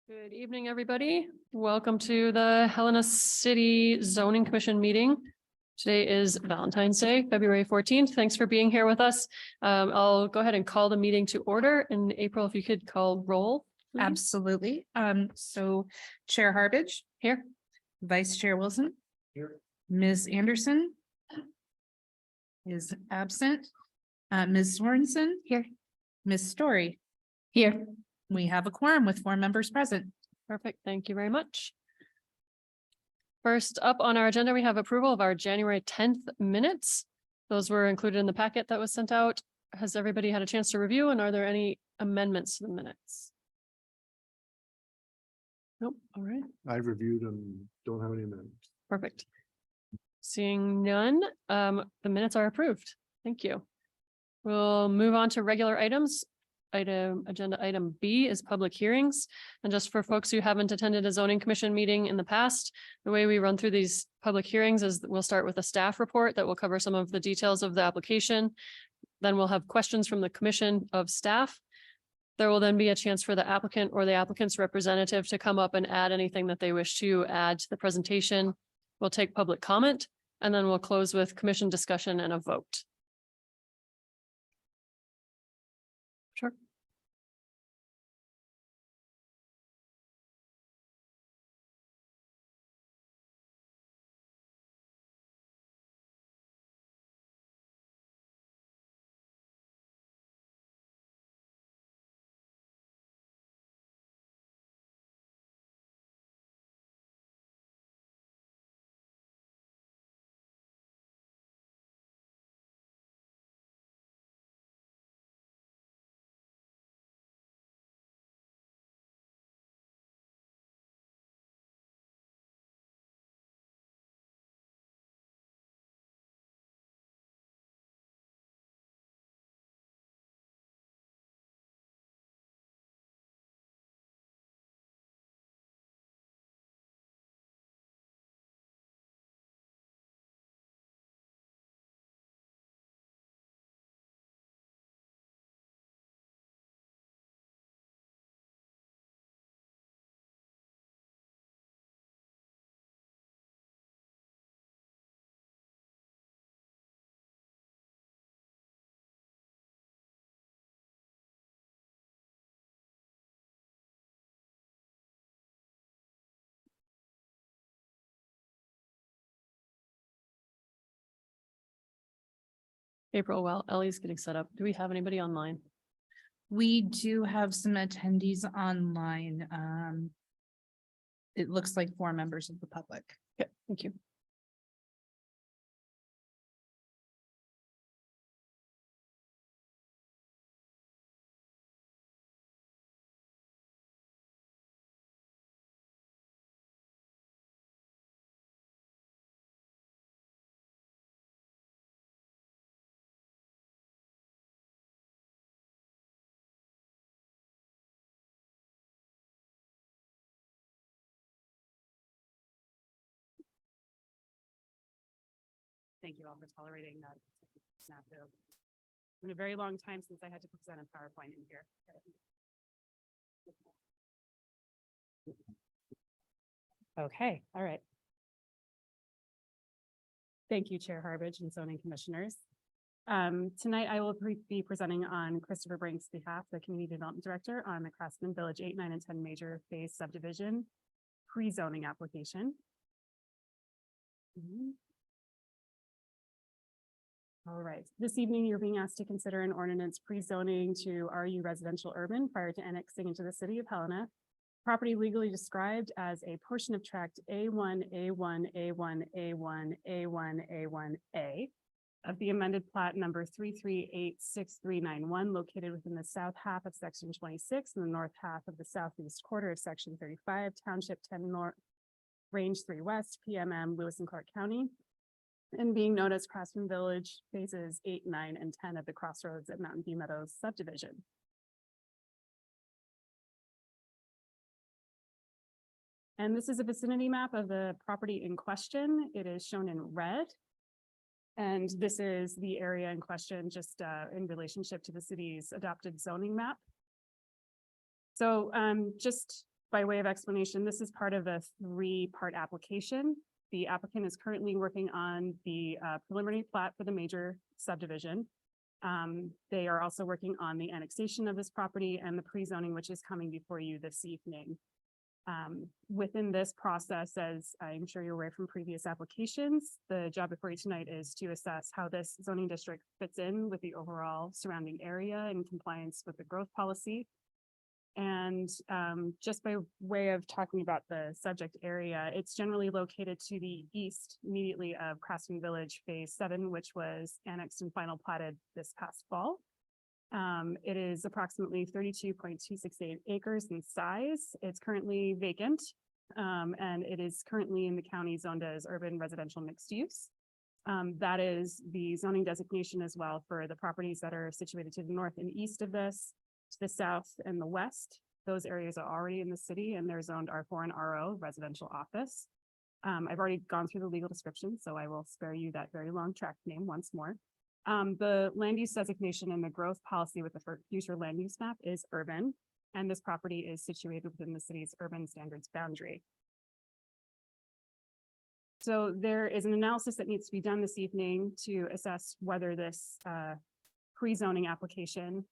Good evening, everybody. Welcome to the Helena City Zoning Commission meeting. Today is Valentine's Day, February 14th. Thanks for being here with us. I'll go ahead and call the meeting to order. And April, if you could call roll. Please. Absolutely. So Chair Harbage. Here. Vice Chair Wilson. Here. Ms. Anderson. Is absent. Ms. Sorensen. Here. Ms. Story. Here. We have a quorum with 4 members present. Perfect. Thank you very much. First up on our agenda, we have approval of our January 10th minutes. Those were included in the packet that was sent out. Has everybody had a chance to review, and are there any amendments to the minutes? Nope. All right. I've reviewed and don't have any amendments. Perfect. Seeing none, the minutes are approved. Thank you. We'll move on to regular items. Agenda item B is public hearings. And just for folks who haven't attended a zoning commission meeting in the past, the way we run through these public hearings is that we'll start with a staff report that will cover some of the details of the application. Then we'll have questions from the commission of staff. There will then be a chance for the applicant or the applicant's representative to come up and add anything that they wish to add to the presentation. We'll take public comment, and then we'll close with commission discussion and a vote. Sure. April, while Ellie's getting set up, do we have anybody online? We do have some attendees online. It looks like 4 members of the public. Okay, thank you. Thank you all for tolerating that. Snafu. It's been a very long time since I had to present a PowerPoint in here. Okay, all right. Thank you, Chair Harbage and zoning commissioners. Tonight I will be presenting on Christopher Brink's behalf, the Community Development Director on the Craftsman Village 8, 9, and 10 major phase subdivision pre-zoning application. All right, this evening you're being asked to consider an ordinance pre-zoning to RU residential urban prior to annexing into the city of Helena. Property legally described as a portion of tract A1, A1, A1, A1, A1, A1A of the amended plat number 3386391 located within the south half of section 26 and the north half of the southeast quarter of section 35, township 10 north, range 3 west, PMM, Lewis and Clark County. And being known as Craftsman Village phases 8, 9, and 10 of the Crossroads at Mountain View Meadows subdivision. And this is a vicinity map of the property in question. It is shown in red. And this is the area in question just in relationship to the city's adopted zoning map. So just by way of explanation, this is part of a three-part application. The applicant is currently working on the preliminary plat for the major subdivision. They are also working on the annexation of this property and the pre-zoning, which is coming before you this evening. Within this process, as I'm sure you're aware from previous applications, the job before you tonight is to assess how this zoning district fits in with the overall surrounding area in compliance with the growth policy. And just by way of talking about the subject area, it's generally located to the east immediately of Craftsman Village Phase 7, which was annexed and final platted this past fall. It is approximately 32.268 acres in size. It's currently vacant, and it is currently in the county zoned as urban residential mixed use. That is the zoning designation as well for the properties that are situated to the north and east of this, to the south and the west. Those areas are already in the city and they're zoned R4 and RO residential office. I've already gone through the legal description, so I will spare you that very long tract name once more. The land use designation and the growth policy with the future land use map is urban, and this property is situated within the city's urban standards boundary. So there is an analysis that needs to be done this evening to assess whether this pre-zoning application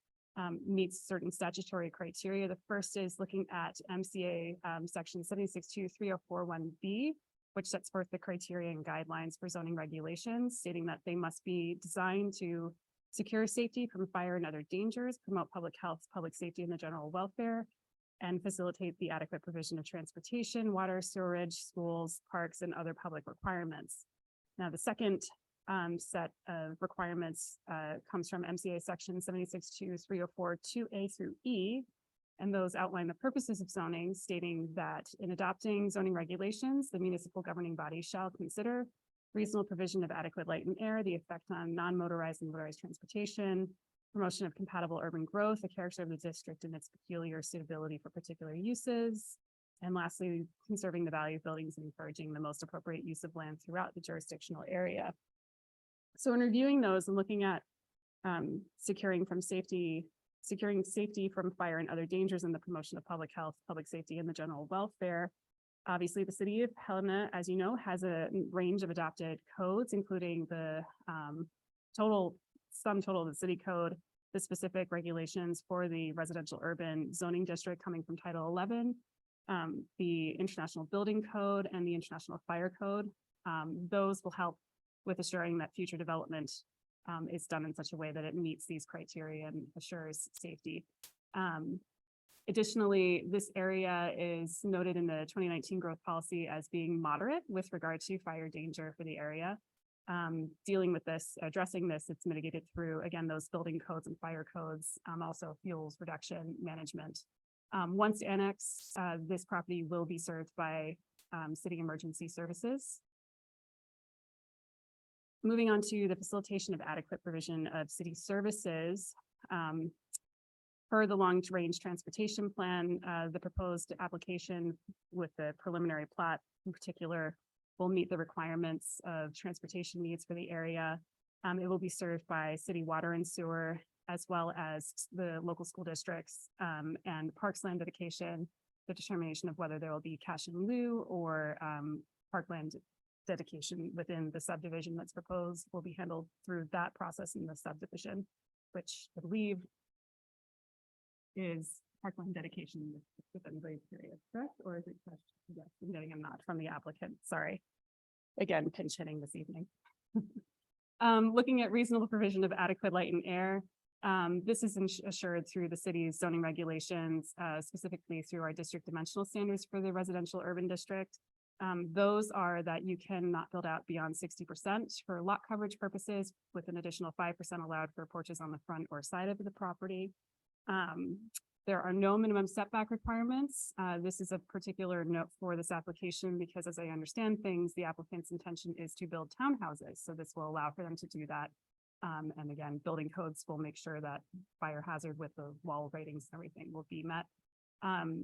meets certain statutory criteria. The first is looking at MCA section 762304.1B, which sets forth the criteria and guidelines for zoning regulations, stating that they must be designed to secure safety from fire and other dangers, promote public health, public safety, and the general welfare, and facilitate the adequate provision of transportation, water, sewerage, schools, parks, and other public requirements. Now, the second set of requirements comes from MCA section 762304.2A through E, and those outline the purposes of zoning, stating that in adopting zoning regulations, the municipal governing body shall consider reasonable provision of adequate light and air, the effect on non-motorized and motorized transportation, promotion of compatible urban growth, the character of the district and its peculiar suitability for particular uses, and lastly, conserving the value of buildings and encouraging the most appropriate use of land throughout the jurisdictional area. So in reviewing those and looking at securing safety from fire and other dangers and the promotion of public health, public safety, and the general welfare. Obviously, the city of Helena, as you know, has a range of adopted codes, including the sum total of the city code, the specific regulations for the residential urban zoning district coming from Title 11, the International Building Code, and the International Fire Code. Those will help with assuring that future development is done in such a way that it meets these criteria and assures safety. Additionally, this area is noted in the 2019 growth policy as being moderate with regard to fire danger for the area. Dealing with this, addressing this, it's mitigated through, again, those building codes and fire codes, also fuels reduction management. Once annexed, this property will be served by city emergency services. Moving on to the facilitation of adequate provision of city services. Per the long-range transportation plan, the proposed application with the preliminary plat in particular will meet the requirements of transportation needs for the area. It will be served by city water and sewer, as well as the local school districts and parks land dedication, the determination of whether there will be cash in lieu or parkland dedication within the subdivision that's proposed will be handled through that process in the subdivision, which I believe is parkland dedication within the period, correct? Or is it question? Yes, I'm getting a nod from the applicant. Sorry. Again, pinch hitting this evening. Looking at reasonable provision of adequate light and air. This is assured through the city's zoning regulations, specifically through our district dimensional standards for the residential urban district. Those are that you cannot build out beyond 60% for lot coverage purposes, with an additional 5% allowed for porches on the front or side of the property. There are no minimum setback requirements. This is a particular note for this application because, as I understand things, the applicant's intention is to build townhouses. So this will allow for them to do that. And again, building codes will make sure that fire hazard with the wall ratings and everything will be met.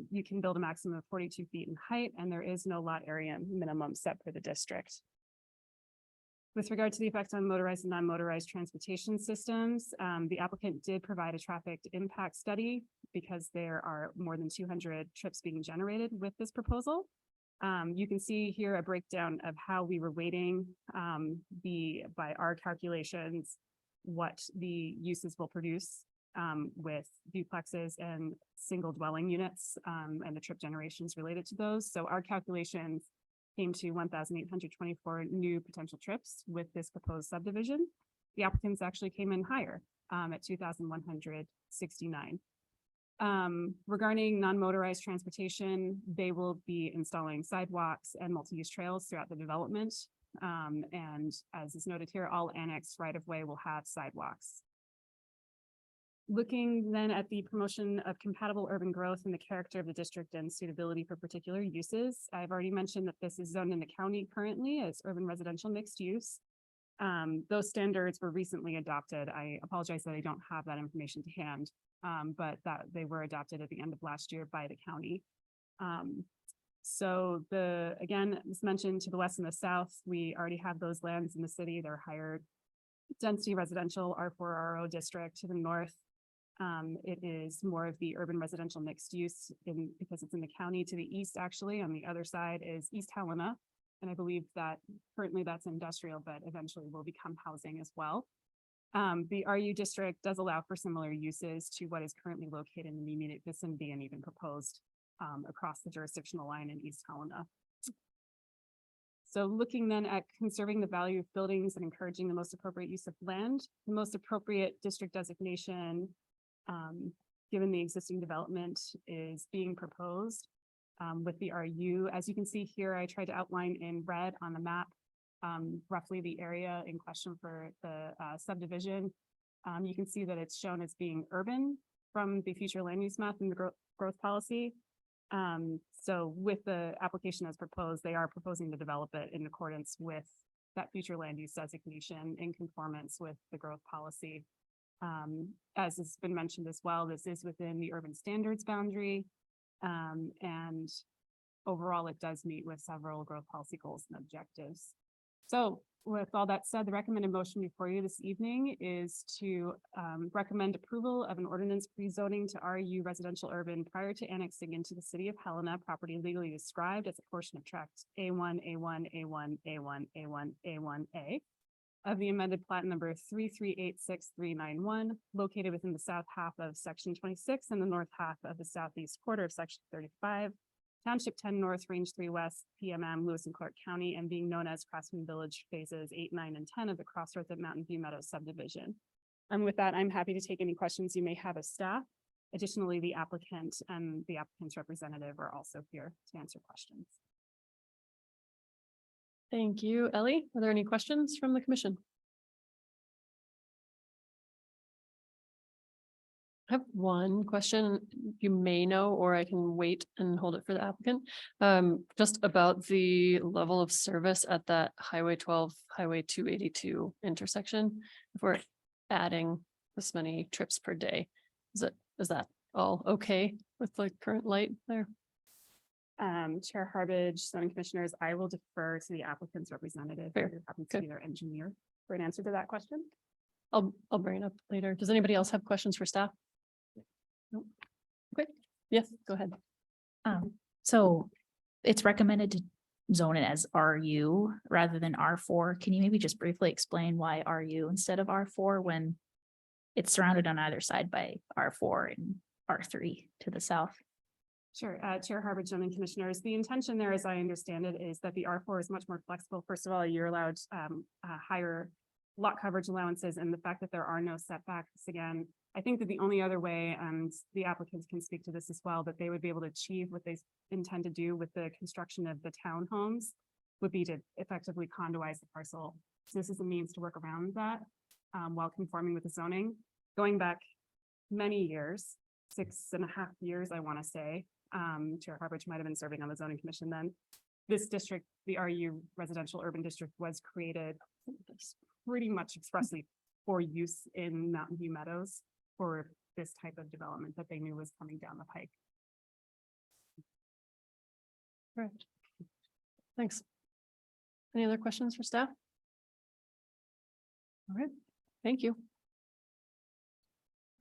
You can build a maximum of 42 feet in height, and there is no lot area minimum set for the district. With regard to the effect on motorized and non-motorized transportation systems, the applicant did provide a traffic impact study because there are more than 200 trips being generated with this proposal. You can see here a breakdown of how we were weighting by our calculations, what the uses will produce with duplexes and single dwelling units and the trip generations related to those. So our calculations came to 1,824 new potential trips with this proposed subdivision. The applicants actually came in higher at 2,169. Regarding non-motorized transportation, they will be installing sidewalks and multi-use trails throughout the development. And as is noted here, all annexed right-of-way will have sidewalks. Looking then at the promotion of compatible urban growth and the character of the district and suitability for particular uses, I've already mentioned that this is zoned in the county currently as urban residential mixed use. Those standards were recently adopted. I apologize that I don't have that information to hand, but that they were adopted at the end of last year by the county. So again, as mentioned, to the west and the south, we already have those lands in the city. They're higher density residential R4 RO district. To the north, it is more of the urban residential mixed use because it's in the county. To the east, actually, on the other side is East Helena. And I believe that currently that's industrial, but eventually will become housing as well. The RU district does allow for similar uses to what is currently located in the immediate vicinity and even proposed across the jurisdictional line in East Helena. So looking then at conserving the value of buildings and encouraging the most appropriate use of land, the most appropriate district designation, given the existing development, is being proposed with the RU. As you can see here, I tried to outline in red on the map roughly the area in question for the subdivision. You can see that it's shown as being urban from the future land use map and the growth policy. So with the application as proposed, they are proposing to develop it in accordance with that future land use designation in conformance with the growth policy. As has been mentioned as well, this is within the urban standards boundary. And overall, it does meet with several growth policy goals and objectives. So with all that said, the recommended motion before you this evening is to recommend approval of an ordinance pre-zoning to RU residential urban prior to annexing into the city of Helena, property legally described as a portion of tract A1, A1, A1, A1, A1, A1A of the amended plat number 3386391, located within the south half of section 26 and the north half of the southeast quarter of section 35. Township 10 North, Range 3 West, PMM, Lewis and Clark County, and being known as Craftsman Village phases 8, 9, and 10 of the Crossroads at Mountain View Meadows subdivision. And with that, I'm happy to take any questions you may have as staff. Additionally, the applicant and the applicant's representative are also here to answer questions. Thank you, Ellie. Are there any questions from the commission? I have one question you may know, or I can wait and hold it for the applicant. Just about the level of service at that Highway 12, Highway 282 intersection. If we're adding this many trips per day, is that all okay with the current light there? Chair Harbage, zoning commissioners, I will defer to the applicant's representative, who Fair. happens to be their engineer, for an answer to that question. I'll bring it up later. Does anybody else have questions for staff? Nope. Okay, yes, go ahead. So it's recommended to zone it as RU rather than R4. Can you maybe just briefly explain why RU instead of R4 when it's surrounded on either side by R4 and R3 to the south? Sure, Chair Harbage, zoning commissioners, the intention there, as I understand it, is that the R4 is much more flexible. First of all, you're allowed higher lot coverage allowances, and the fact that there are no setbacks. Again, I think that the only other way, and the applicants can speak to this as well, that they would be able to achieve what they intend to do with the construction of the townhomes would be to effectively condoize the parcel. So this is a means to work around that while conforming with the zoning. Going back many years, 6.5 years, I want to say, Chair Harbage might have been serving on the zoning commission then. This district, the RU residential urban district, was created pretty much expressly for use in Mountain View Meadows for this type of development that they knew was coming down the pike. Correct. Thanks. Any other questions for staff? All right, thank you.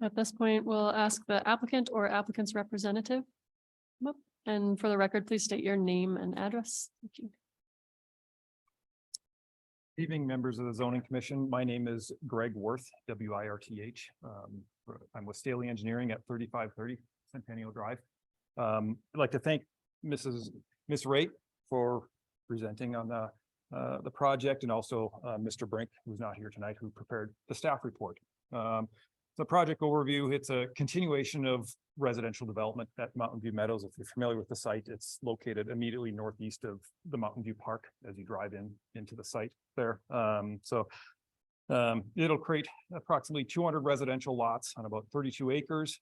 At this point, we'll ask the applicant or applicant's representative. come up. And for the record, please state your name and address. Thank you. Evening, members of the zoning commission. My name is Greg Worth, W-I-R-T-H. I'm with Staley Engineering at 3530 Centennial Drive. I'd like to thank Miss Raitt for presenting on the project, and also Mr. Brink, who's not here tonight, who prepared the staff report. The project overview, it's a continuation of residential development at Mountain View Meadows. If you're familiar with the site, it's located immediately northeast of the Mountain View Park as you drive into the site there. It'll create approximately 200 residential lots on about 32 acres.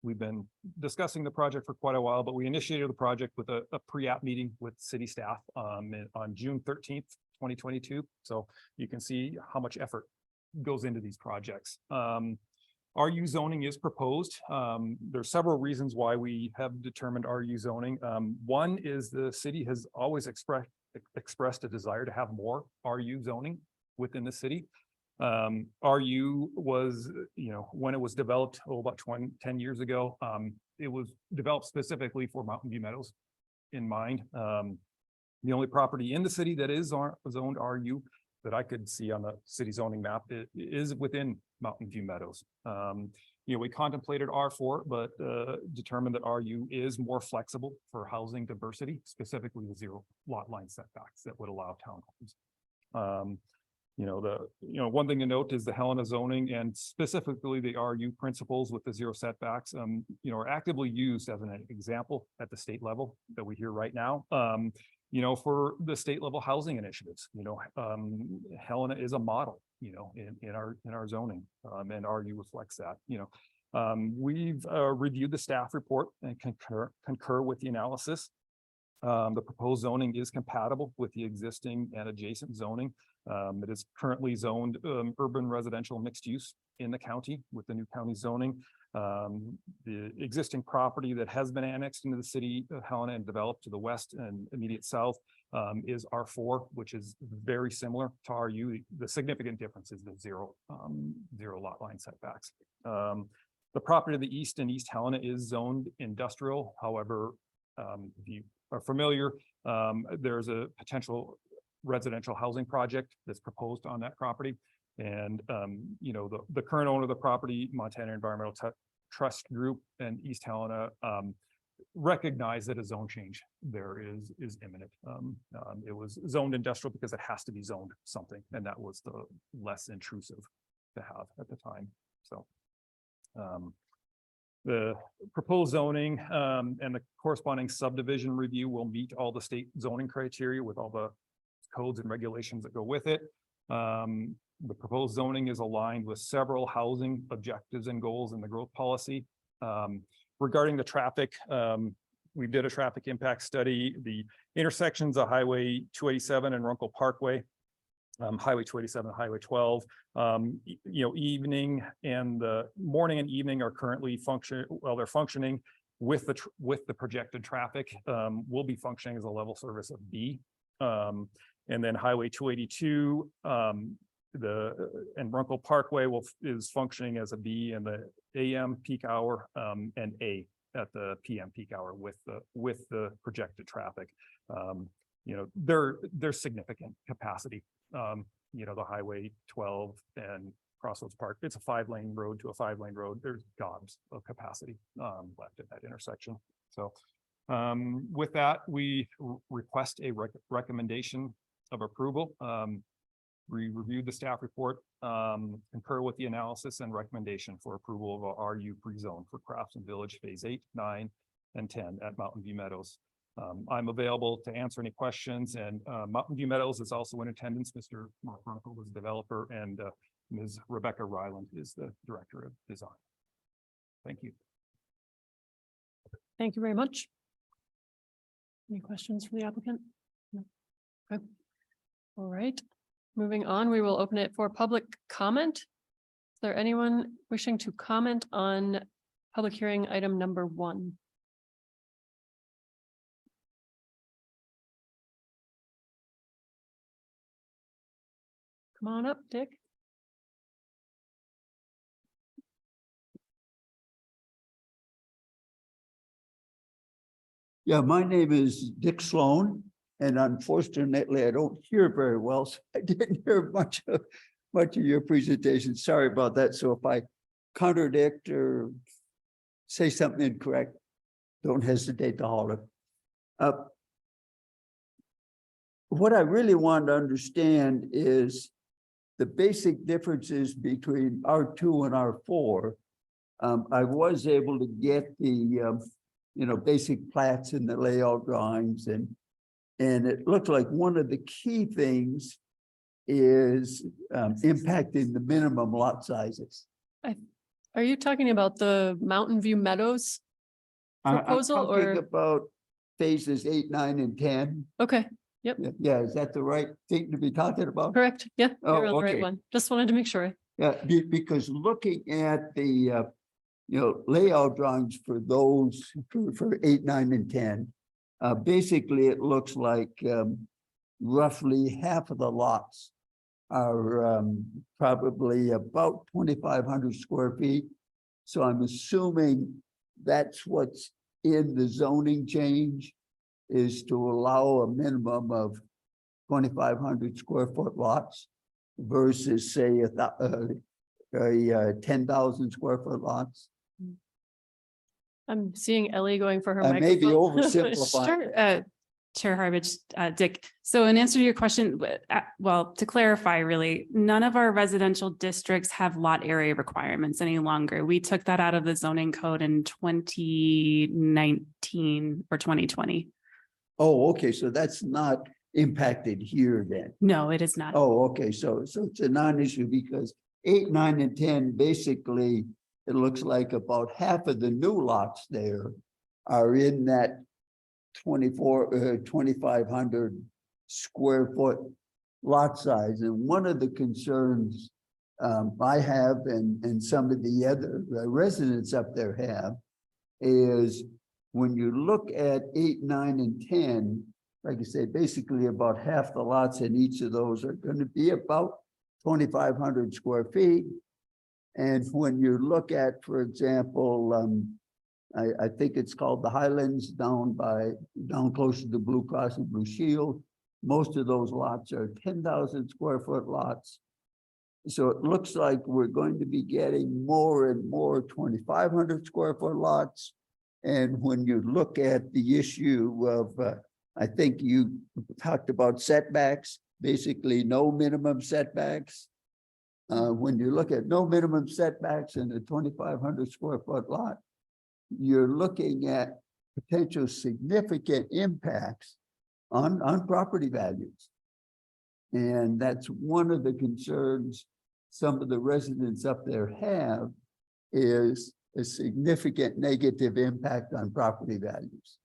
We've been discussing the project for quite a while, but we initiated the project with a pre-app meeting with city staff on June 13th, 2022. So you can see how much effort goes into these projects. RU zoning is proposed. There's several reasons why we have determined RU zoning. One is the city has always expressed a desire to have more RU zoning within the city. RU was, when it was developed about 10 years ago, it was developed specifically for Mountain View Meadows in mind. The only property in the city that is zoned RU that I could see on the city zoning map is within Mountain View Meadows. We contemplated R4, but determined that RU is more flexible for housing diversity, specifically the zero lot line setbacks that would allow townhomes. One thing to note is the Helena zoning, and specifically the RU principles with the zero setbacks, are actively used as an example at the state level that we hear right now. For the state level housing initiatives, Helena is a model, in our zoning, and RU reflects that. We've reviewed the staff report and concur with the analysis. The proposed zoning is compatible with the existing and adjacent zoning. It is currently zoned urban residential mixed use in the county with the new county zoning. The existing property that has been annexed into the city of Helena and developed to the west and immediate south is R4, which is very similar to RU. The significant difference is the zero lot line setbacks. The property to the east in East Helena is zoned industrial. However, if you are familiar, there's a potential residential housing project that's proposed on that property. And, the current owner of the property, Montana Environmental Trust Group and East Helena, recognize that a zone change there is imminent. It was zoned industrial because it has to be zoned something, and that was the less intrusive to have at the time. So the proposed zoning and the corresponding subdivision review will meet all the state zoning criteria with all the codes and regulations that go with it. The proposed zoning is aligned with several housing objectives and goals in the growth policy. Regarding the traffic, we did a traffic impact study. The intersections of Highway 287 and Runkle Parkway, Highway 287 and Highway 12, evening and the morning and evening are currently they're functioning with the projected traffic. Will be functioning as a level service of B. And then Highway 282 and Runkle Parkway is functioning as a B in the AM peak hour and A at the PM peak hour with the projected traffic. There's significant capacity. The Highway 12 and Crossroads Park, it's a 5-lane road to a 5-lane road. There's gobs of capacity left at that intersection. So with that, we request a recommendation of approval. We reviewed the staff report, concur with the analysis and recommendation for approval of a RU pre-zone for Craftsman Village Phase 8, 9, and 10 at Mountain View Meadows. I'm available to answer any questions, and Mountain View Meadows is also in attendance. Mr. Mark Runkle is the developer, and Ms. Rebecca Ryland is the director of design. Thank you. Thank you very much. Any questions from the applicant? No. Okay. All right. Moving on, we will open it for public comment. Is there anyone wishing to comment on public hearing item number 1? Come on up, Dick. Yeah, my name is Dick Sloan, and unfortunately, I don't hear very well, so I didn't hear much of your presentation. Sorry about that. So if I contradict or say something incorrect, don't hesitate to holler. What I really want to understand is the basic differences between R2 and R4. I was able to get the basic plats and the layout drawings, and it looked like one of the key things is impacting the minimum lot sizes. Are you talking about the Mountain View Meadows? I'm Proposal talking or- about phases 8, 9, and 10. Okay, Yeah, is that the right thing to be talking about? correct. Yeah, Oh, you're on the right okay. one. Just wanted to make sure. Yeah, because looking at the layout drawings for those for 8, 9, and 10, basically it looks like roughly half of the lots are probably about 2,500 square feet. So I'm assuming that's what's in the zoning change, is to allow a minimum of 2,500 square foot lots versus say a 10,000 square foot lots. I'm seeing Ellie going for her I may be microphone. oversimplifying. Sure, Chair Harvich, Dick. So in answer to your question, well, to clarify, really, none of our residential districts have lot area requirements any longer. We took that out of the zoning code in 2019 or 2020. Oh, okay, so that's not impacted here then. No, it is not. Oh, okay, so it's a non-issue because 8, 9, and 10, basically, it looks like about half of the new lots there are in that 2,500 square foot lot size. And one of the concerns I have and some of the other residents up there have is when you look at 8, 9, and 10, like I say, basically about half the lots in each of those are going to be about 2,500 square feet. And when you look at, for example, I think it's called the Highlands down close to the Blue Cross and Blue Shield. Most of those lots are 10,000 square foot lots. So it looks like we're going to be getting more and more 2,500 square foot lots. And when you look at the issue of, I think you talked about setbacks, basically no minimum setbacks. When you look at no minimum setbacks in a 2,500 square foot lot, you're looking at potential significant impacts on property values. And that's one of the concerns some of the residents up there have, is a significant negative impact on property values.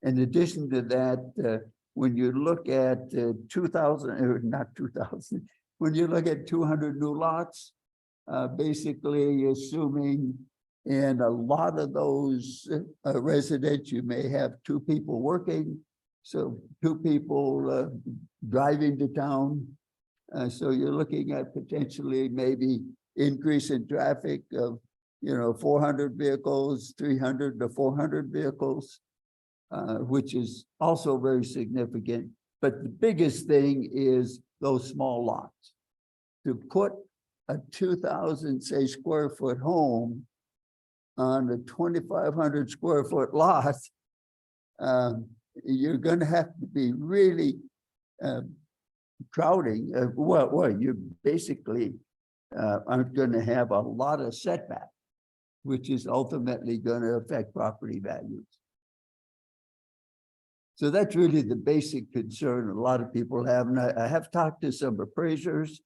In addition to that, when you look at 2,000, or not 2,000, when you look at 200 new lots, basically assuming in a lot of those residents, you may have 2 people working, so 2 people driving to town. So you're looking at potentially maybe increase in traffic of 400 vehicles, 300 to 400 vehicles, which is also very significant. But the biggest thing is those small lots. To put a 2,000, say, square foot home on a 2,500 square foot lot, you're going to have to be really crowding. Well, you basically aren't going to have a lot of setback, which is ultimately going to affect property values. So that's really the basic concern a lot of people have. And I have talked to some appraisers,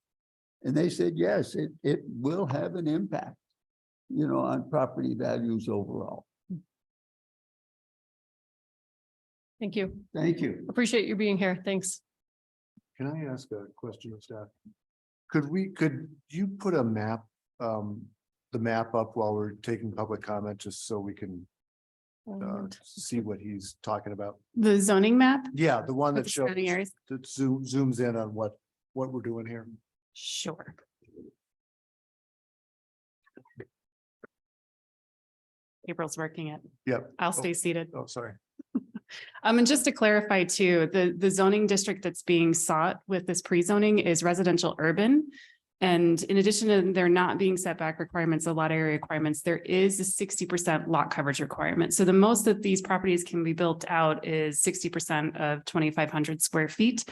and they said, yes, it will have an impact, on property values overall. Thank you. Thank you. Appreciate you being here. Thanks. Can I ask a question of staff? Could you put a map, the map up while we're taking public comment, just so we can see what he's talking about? The zoning map? Yeah, the one With that the shows, surrounding areas? that zooms in on what we're doing here. Sure. April's working it. Yep. I'll stay seated. Oh, sorry. And just to clarify too, the zoning district that's being sought with this pre-zoning is residential urban. And in addition to there not being setback requirements, a lot area requirements, there is a 60% lot coverage requirement. So the most that these properties can be built out is 60% of 2,500 square feet.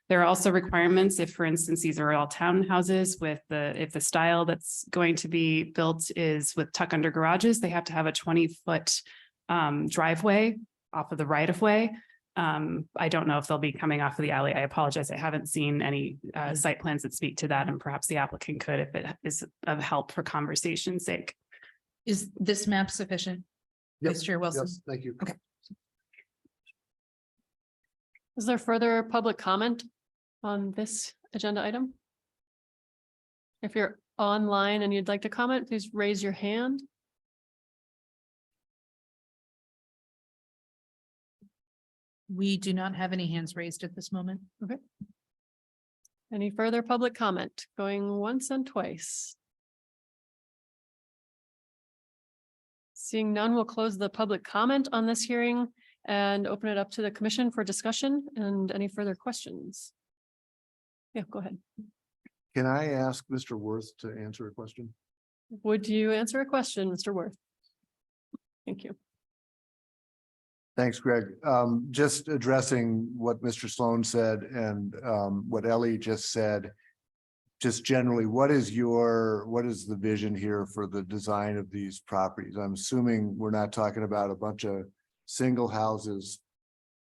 There are also requirements if, for instance, these are all townhouses with if the style that's going to be built is with tuck under garages, they have to have a 20-foot driveway off of the right of way. I don't know if they'll be coming off of the alley. I apologize. I haven't seen any site plans that speak to that, and perhaps the applicant could if it is of help for conversation's sake. Is this map sufficient? Yep, Vice Chair Wilson? Yes, thank you. Okay. Is there further public comment on this agenda item? If you're online and you'd like to comment, please raise your hand. We do not have any hands raised at this moment. Any further public comment? Going once and twice. Seeing none, we'll close the public comment on this hearing and open it up to the commission for discussion and any further questions. Yeah, go ahead. Can I ask Mr. Worth to answer a question? Would you answer a question, Mr. Worth? Thank you. Thanks, Greg. Just addressing what Mr. Sloan said and what Ellie just said. Just generally, what is the vision here for the design of these properties? I'm assuming we're not talking about a bunch of single houses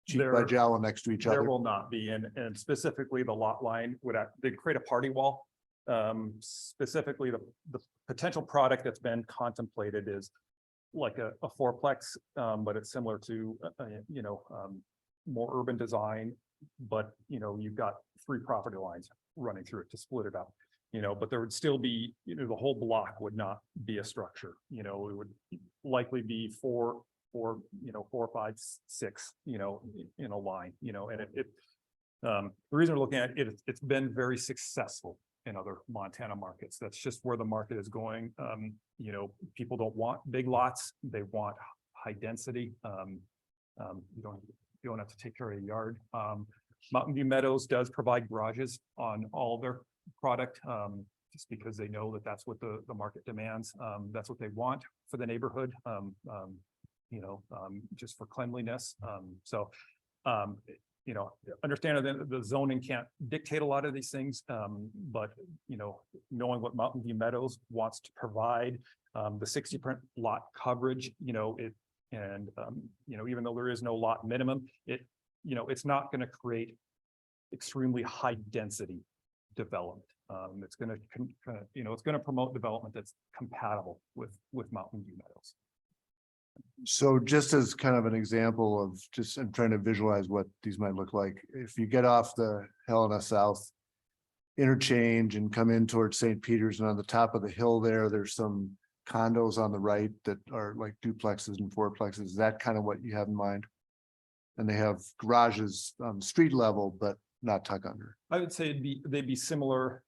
cheek by There- jowl next to each There other. will not be, and specifically the lot line they'd create a party wall. Specifically, the potential product that's been contemplated is like a fourplex, but it's similar to, more urban design. But, you've got 3 property lines running through it to split it up, but there would still be, the whole block would not be a structure, it would likely be 4, 5, 6, in a line, and the reason we're looking at it, it's been very successful in other Montana markets. That's just where the market is going. People don't want big lots. They want high density. You don't have to take care of a yard. Mountain View Meadows does provide garages on all their product, just because they know that that's what the market demands. That's what they want for the neighborhood, just for cleanliness. Understand that the zoning can't dictate a lot of these things, but, knowing what Mountain View Meadows wants to provide, the 60% lot coverage, even though there is no lot minimum, it's not going to create extremely high density development. It's going to promote development that's compatible with Mountain View Meadows. So just as kind of an example of I'm trying to visualize what these might look like. If you get off the Helena South interchange and come in towards St. Peter's, and on the top of the hill there's some condos on the right that are like duplexes and fourplexes. Is that kind of what you have in mind? And they have garages street level, but not tuck under. I would say they'd be similar.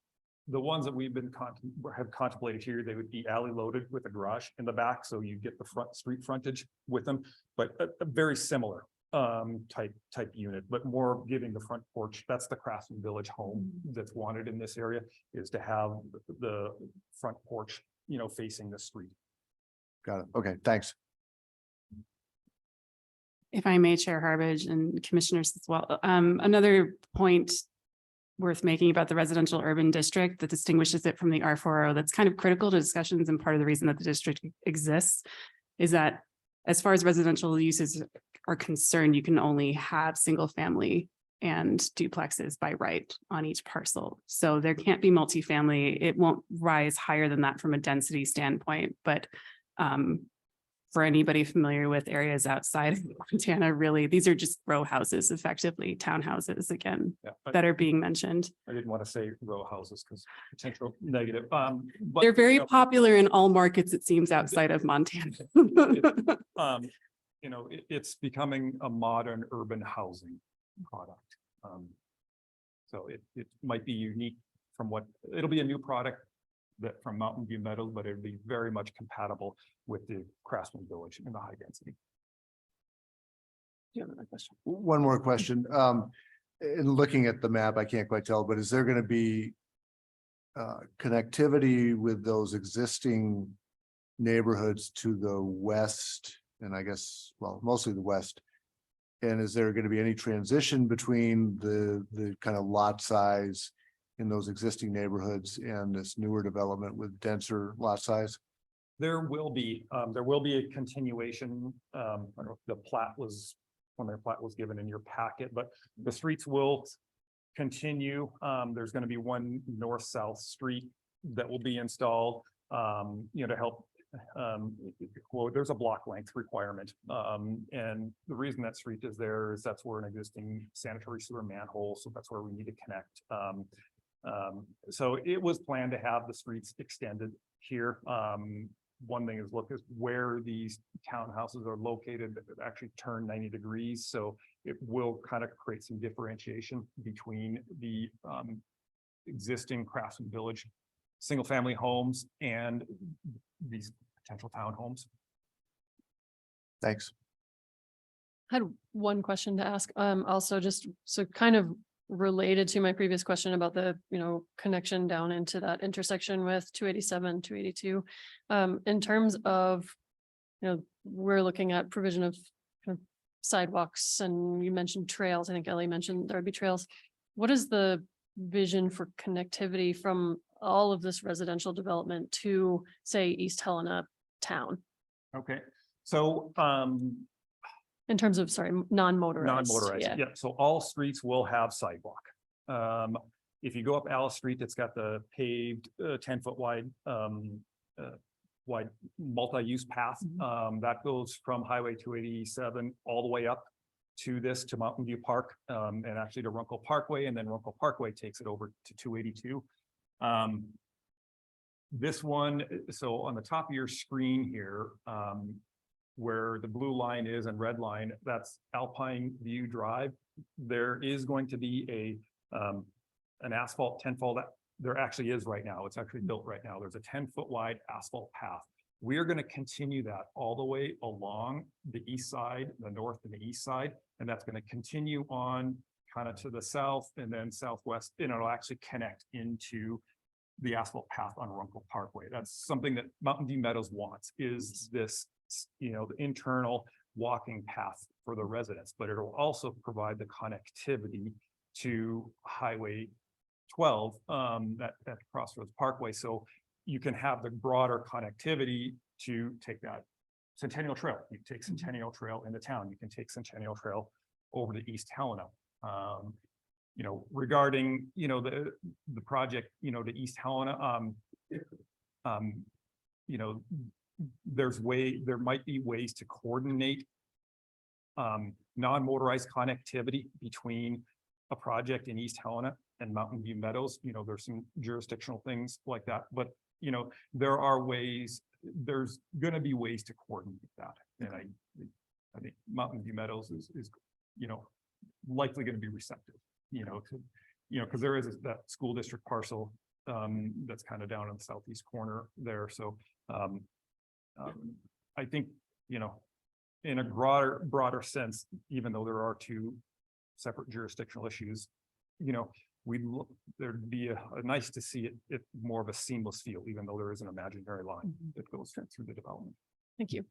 The ones that we've been have contemplated here, they would be alley loaded with a garage in the back, so you get the front street frontage with them, but a very similar type unit, but more giving the front porch. That's the Craftsman Village home that's wanted in this area, is to have the front porch, facing the street. Got it. Okay, thanks. If I may, Chair Harbage and commissioners as well. Another point worth making about the residential urban district that distinguishes it from the R4O that's kind of critical to discussions, and part of the reason that the district exists is that as far as residential uses are concerned, you can only have single family and duplexes by right on each parcel. So there can't be multifamily. It won't rise higher than that from a density standpoint, but for anybody familiar with areas outside of Montana, really, these are just row houses, effectively townhouses again, that are being mentioned. I didn't want to say row houses because potential negative. But They're very popular in all markets, it seems, outside of Montana. It's becoming a modern urban housing product. So it might be unique from it'll be a new product from Mountain View Meadows, but it'll be very much compatible with the Craftsman Village and the high density. Do you have another question? One more question. In looking at the map, I can't quite tell, but is there gonna be connectivity with those existing neighborhoods to the west? And I guess, well, mostly the west. And is there gonna be any transition between the kind of lot size in those existing neighborhoods and this newer development with denser lot size? There will be a continuation. I don't know if the plat was, when their plat was given in your packet, but the streets will continue. There's gonna be one north-south street that will be installed, to help. Well, there's a block length requirement. And the reason that street is there is that's where an existing sanitary sewer manhole, so that's where we need to connect. So it was planned to have the streets extended here. One thing is look is where these townhouses are located, that actually turn 90 degrees. So it will kind of create some differentiation between the existing Craftsman Village single-family homes and these potential townhomes. Thanks. I had one question to ask, also just, so kind of related to my previous question about the, connection down into that intersection with 287, 282. In terms of, we're looking at provision of kind of sidewalks, and you mentioned trails. I think Ellie mentioned there would be trails. What is the vision for connectivity from all of this residential development to, say, East Helena town? Okay, so In terms of, sorry, non-motorized. non-motorized, Yeah. yeah, so all streets will have sidewalk. If you go up Alice Street, it's got the paved 10-foot wide multi-use path. That goes from Highway 287 all the way up to Mountain View Park, and actually to Runkle Parkway, and then Runkle Parkway takes it over to 282. This one, so on the top of your screen here, where the blue line is and red line, that's Alpine View Drive. There is going to be an asphalt 10-foot, there actually is right now. It's actually built right now. There's a 10-foot wide asphalt path. We are going to continue that all the way along the east side, the north and the east side, and that's going to continue on kind of to the south and then southwest, and it'll actually connect into the asphalt path on Runkle Parkway. That's something that Mountain View Meadows wants, is this, the internal walking path for the residents, but it'll also provide the connectivity to Highway 12, that Crossroads Parkway. So you can have the broader connectivity to take that Centennial Trail. You can take Centennial Trail into town. You can take Centennial Trail over to East Helena. Regarding, the project, to East Helena, there might be ways to coordinate non-motorized connectivity between a project in East Helena and Mountain View Meadows. There's some jurisdictional things like that, but there are ways, there's going to be ways to coordinate that. And I think Mountain View Meadows is likely going to be receptive, because there is that school district parcel that's kind of down in the southeast corner there. So I think, in a broader sense, even though there are two separate jurisdictional issues, there'd be a nice to see it more of a seamless feel, even though there is an imaginary line that goes through the development. Thank you. Are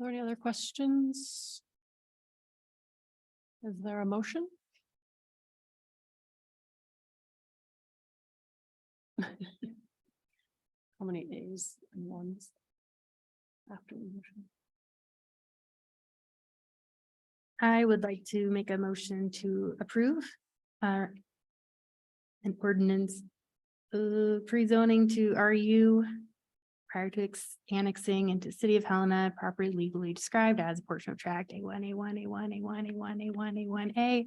there any other questions? Is there a motion? How many A's and ones after the motion? I would like to make a motion to approve an ordinance pre-zoning to RU prior to annexing into City of Helena, property legally described as a portion of tract A1, A1, A1, A1, A1, A1, A1A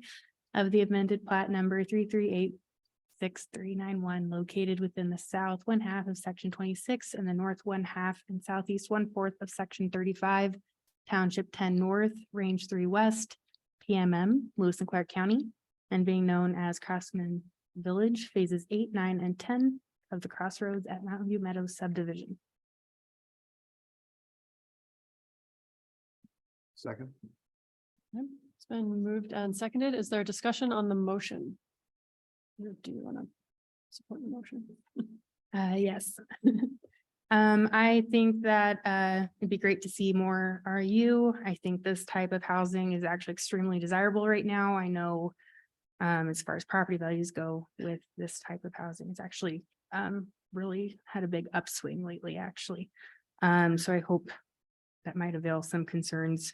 of the amended plat number 3386391, located within the south 1/2 of section 26 and the north 1/2 and southeast 1/4 of section 35, Township 10 North, Range 3 West, PMM, Lewis and Clark County, and being known as Craftsman Village, phases 8, 9, and 10 of the Crossroads at Mountain View Meadows subdivision. Second. It's been moved and seconded. Is there a discussion on the motion? Or do you want to support the motion? Yes. I think that it'd be great to see more RU. I think this type of housing is actually extremely desirable right now. I know as far as property values go with this type of housing, it's actually really had a big upswing lately, actually. So I hope that might avail some concerns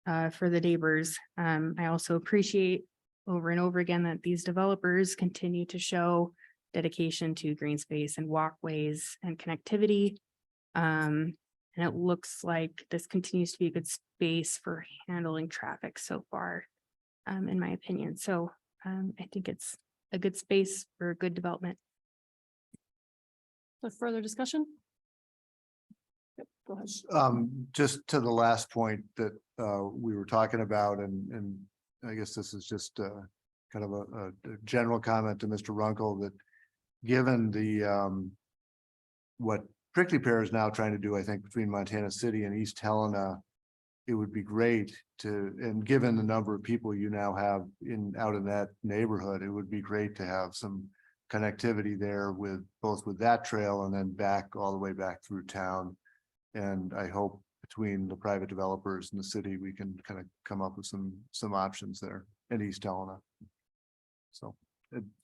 for the neighbors. I also appreciate over and over again that these developers continue to show dedication to green space and walkways and connectivity. And it looks like this continues to be a good space for handling traffic so far, in my opinion. So I think it's a good space for a good development. So further discussion? Yep, go ahead. Just to the last point that we were talking about, and I guess this is just kind of a general comment to Mr. Runkle, that given the what Prickly Pear is now trying to do, I think, between Montana City and East Helena, it would be great to, and given the number of people you now have out in that neighborhood, it would be great to have some connectivity there with both with that trail and then back all the way back through town. And I hope between the private developers and the city, we can kind of come up with some options there in East Helena. So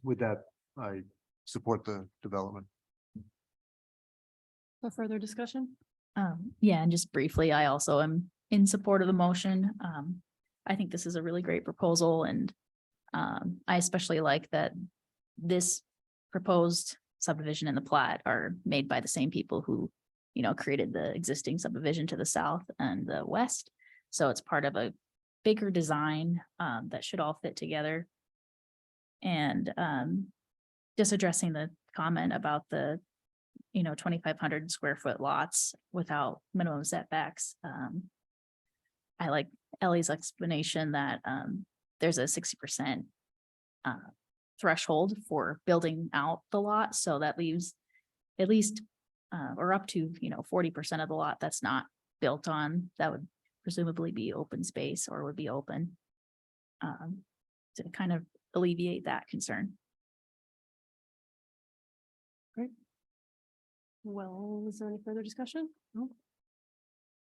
with that, I support the development. For further discussion? Yeah, and just briefly, I also am in support of the motion. I think this is a really great proposal, and I especially like that this proposed subdivision and the plat are made by the same people who, you know, created the existing subdivision to the south and the west. So it's part of a bigger design that should all fit together. And just addressing the comment about the, you know, 2,500 square foot lots without minimum setbacks. I like Ellie's explanation that there's a 60% threshold for building out the lot. So that leaves at least or up to, you know, 40% of the lot that's not built on, that would presumably be open space or would be open to kind of alleviate that concern. Great. Well, is there any further discussion? No.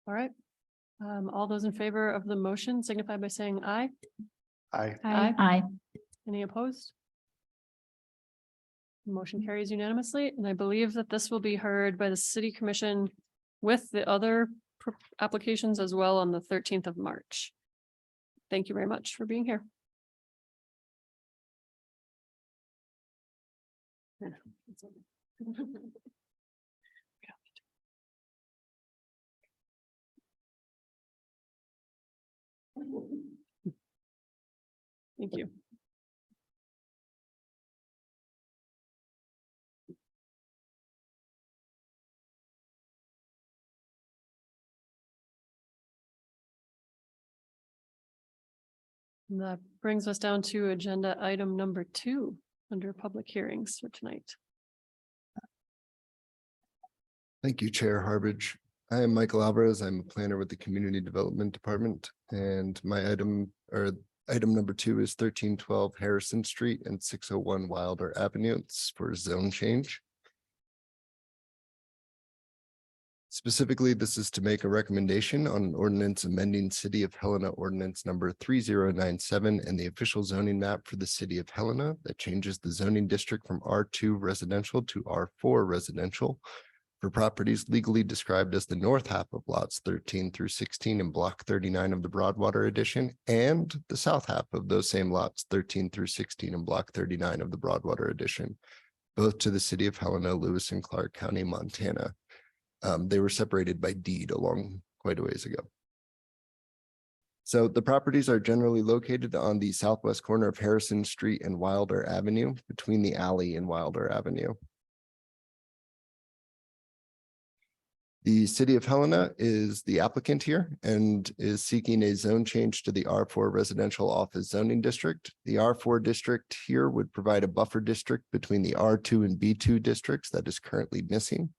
All right. All those in favor of the motion signify by saying aye. Aye. Aye. Any opposed? Motion carries unanimously, and I believe that this will be heard by the city commission with the other applications as well on the 13th of March. Thank you very much for being here. Thank you. And that brings us down to agenda item number 2 under public hearings for tonight. Thank you, Chair Harbage. I am Michael Alvarez. I'm a planner with the Community Development Department, and my item number 2 is 1312 Harrison Street and 601 Wilder Avenue. It's for zone change. Specifically, this is to make a recommendation on an ordinance amending City of Helena Ordinance number 3097 and the official zoning map for the City of Helena that changes the zoning district from R2 residential to R4 residential for properties legally described as the north half of lots 13 through 16 in block 39 of the Broadwater Edition and the south half of those same lots 13 through 16 in block 39 of the Broadwater Edition, both to the City of Helena, Lewis and Clark County, Montana. They were separated by deed along quite a ways ago. So the properties are generally located on the southwest corner of Harrison Street and Wilder Avenue, between the alley and Wilder Avenue. The City of Helena is the applicant here and is seeking a zone change to the R4 residential office zoning district. The R4 district here would provide a buffer district between the R2 and B2 districts that is currently missing.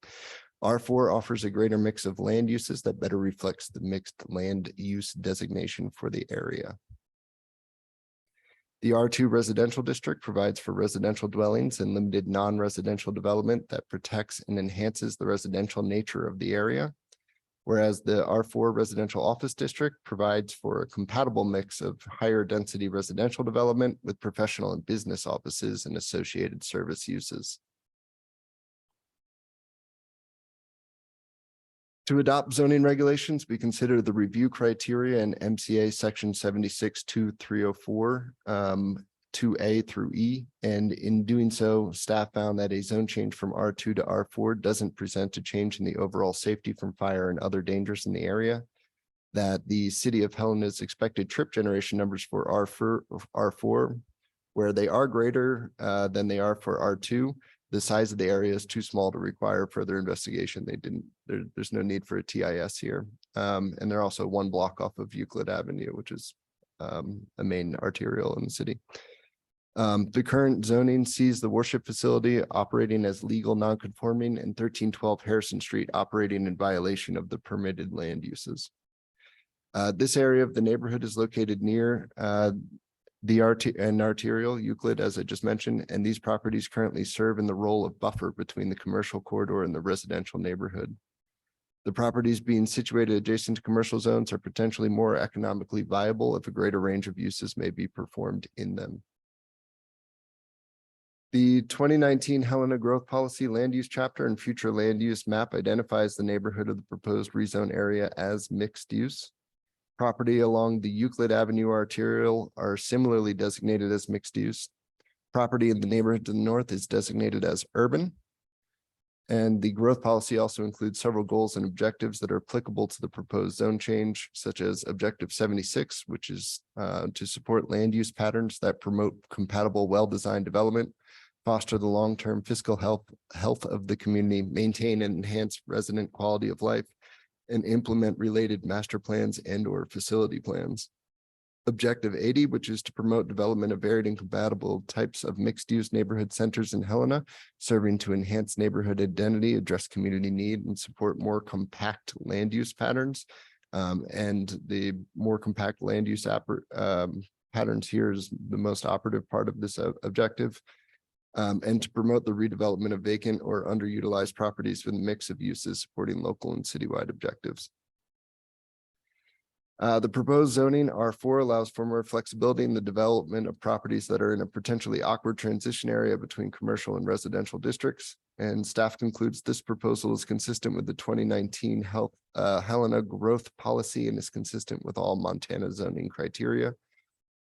R4 offers a greater mix of land uses that better reflects the mixed land use designation for the area. The R2 residential district provides for residential dwellings and limited non-residential development that protects and enhances the residential nature of the area. Whereas the R4 residential office district provides for a compatible mix of higher density residential development with professional and business offices and associated service uses. To adopt zoning regulations, we consider the review criteria in MCA section 76-2304, 2A through E. And in doing so, staff found that a zone change from R2 to R4 doesn't present a change in the overall safety from fire and other dangers in the area. That the city of Helena's expected trip generation numbers for R4, where they are greater than they are for R2, the size of the area is too small to require further investigation. There's no need for a TIS here. And they're also one block off of Euclid Avenue, which is a main arterial in the city. The current zoning sees the worship facility operating as legal non-conforming and 1312 Harrison Street operating in violation of the permitted land uses. This area of the neighborhood is located near the arterial Euclid, as I just mentioned, and these properties currently serve in the role of buffer between the commercial corridor and the residential neighborhood. The properties being situated adjacent to commercial zones are potentially more economically viable if a greater range of uses may be performed in them. The 2019 Helena Growth Policy Land Use Chapter and Future Land Use Map identifies the neighborhood of the proposed rezone area as mixed use. Property along the Euclid Avenue arterial are similarly designated as mixed use. Property in the neighborhood to the north is designated as urban. And the growth policy also includes several goals and objectives that are applicable to the proposed zone change, such as Objective 76, which is to support land use patterns that promote compatible, well-designed development, foster the long-term fiscal health of the community, maintain and enhance resident quality of life, and implement related master plans and or facility plans. Objective 80, which is to promote development of varied and compatible types of mixed-use neighborhood centers in Helena, serving to enhance neighborhood identity, address community need, and support more compact land use patterns. And the more compact land use patterns here is the most operative part of this objective. And to promote the redevelopment of vacant or underutilized properties with a mix of uses supporting local and citywide objectives. The proposed zoning R4 allows for more flexibility in the development of properties that are in a potentially awkward transition area between commercial and residential districts. And staff concludes this proposal is consistent with the 2019 Helena Growth Policy and is consistent with all Montana zoning criteria.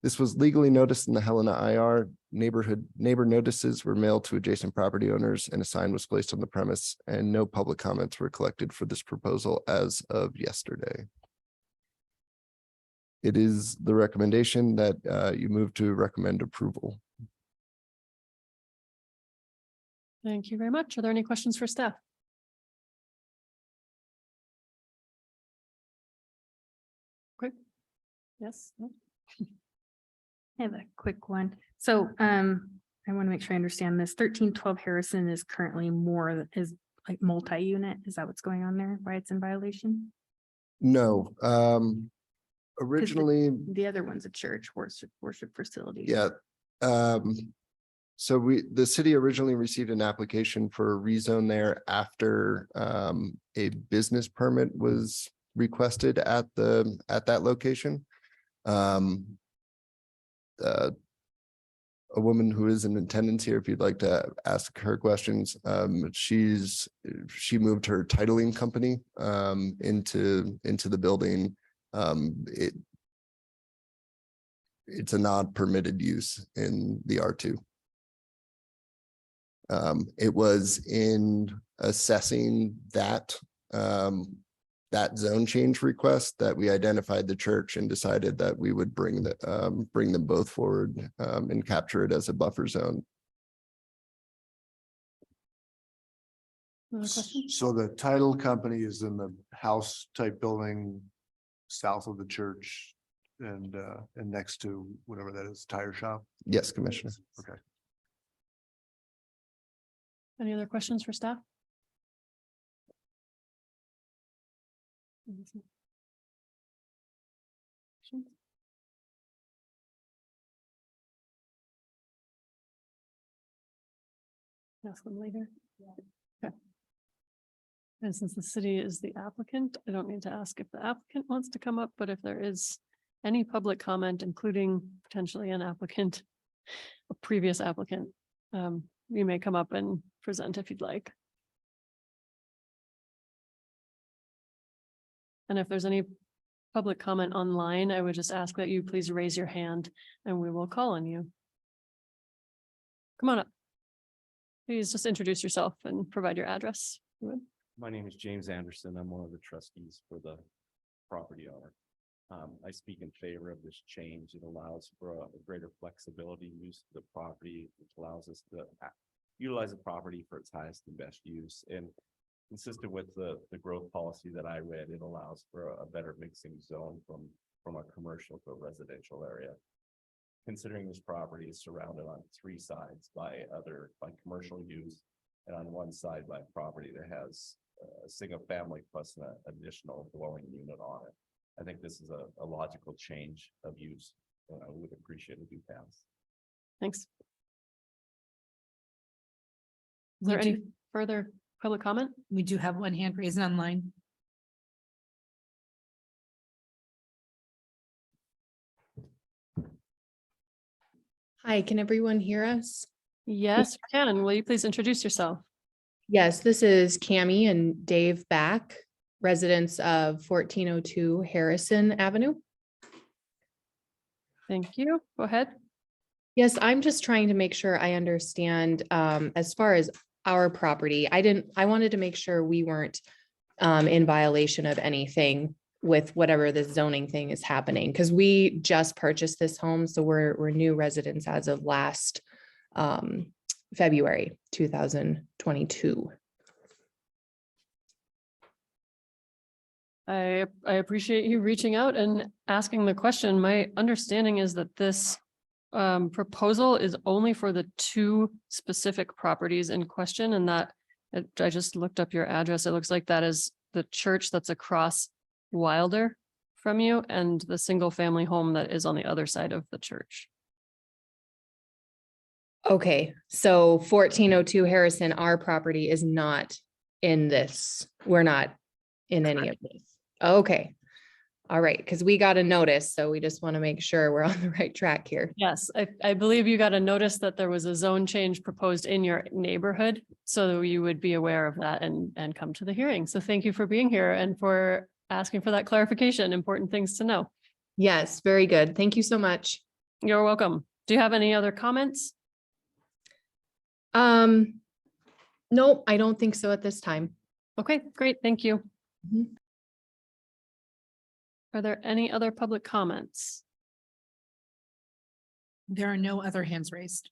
This was legally noticed in the Helena IR. Neighbor notices were mailed to adjacent property owners and a sign was placed on the premise, and no public comments were collected for this proposal as of yesterday. It is the recommendation that you move to recommend approval. Thank you very much. Are there any questions for staff? Quick. Yes. No? I have a quick one. So I want to make sure I understand this. 1312 Harrison is currently is like multi-unit. Is that what's going on there? Why it's in violation? No, originally, The other one's a church worship facility. yeah. So the city originally received an application for a rezone there after a business permit was requested at that location. A woman who is in attendance here, if you'd like to ask her questions, she moved her titling company into the building. It's a not permitted use in the R2. It was in assessing that zone change request that we identified the church and decided that we would bring them both forward and capture it as a buffer zone. Another question? So the title company is in the house type building south of the church and next to whatever that is, tire shop? Yes, Commissioner. Okay. Any other questions for staff? Ask them later. Okay. And since the city is the applicant, I don't need to ask if the applicant wants to come up, but if there is any public comment, including potentially an applicant, a previous applicant, you may come up and present if you'd like. And if there's any public comment online, I would just ask that you please raise your hand and we will call on you. Come on up. Please just introduce yourself and provide your address. if you would. My name is James Anderson. I'm one of the trustees for the property owner. I speak in favor of this change. It allows for a greater flexibility in use of the property, which allows us to utilize the property for its highest and best use. And consistent with the growth policy that I read, it allows for a better mixing zone from a commercial to a residential area. Considering this property is surrounded on three sides by commercial use, and on one side by property that has a single family plus an additional dwelling unit on it. I think this is a logical change of use, and I would appreciate it if you pass. Thanks. Is there any further public comment? We do have one hand raised online. Hi, can everyone hear us? Yes, you can. Will you please introduce yourself? Yes, this is Cammie and Dave Back, residents of 1402 Harrison Avenue. Thank you. Go ahead. Yes, I'm just trying to make sure I understand as far as our property. I wanted to make sure we weren't in violation of anything with whatever the zoning thing is happening, because we just purchased this home, so we're new residents as of last February 2022. I appreciate you reaching out and asking the question. My understanding is that this proposal is only for the two specific properties in question, and that I just looked up your address. It looks like that is the church that's across Wilder from you and the single family home that is on the other side of the church. Okay, so 1402 Harrison, our property is not in this. We're not in any of this. Okay. All right, because we got a notice, so we just want to make sure we're on the right track here. Yes, I believe you got a notice that there was a zone change proposed in your neighborhood, so you would be aware of that and come to the hearing. So thank you for being here and for asking for that clarification. Important things to know. Yes, very good. Thank you so much. You're welcome. Do you have any other comments? Nope, I don't think so at this time. Okay, great. Thank you. Mhm. Are there any other public comments? There are no other hands raised.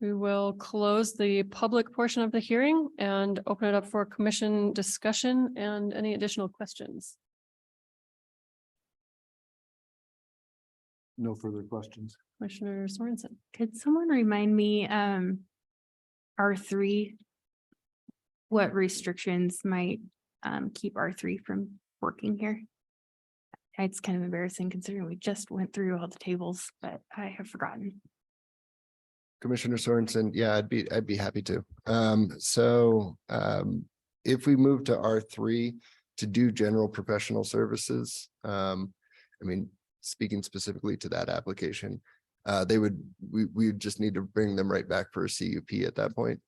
We will close the public portion of the hearing and open it up for commission discussion and any additional questions. No further questions. Commissioner Sorensen. Could someone remind me, R3, what restrictions might keep R3 from working here? It's kind of embarrassing considering we just went through all the tables, but I have forgotten. Commissioner Sorensen, yeah, I'd be happy to. If we move to R3 to do general professional services, I mean, speaking specifically to that application, we would just need to bring them right back for a CUP at that point.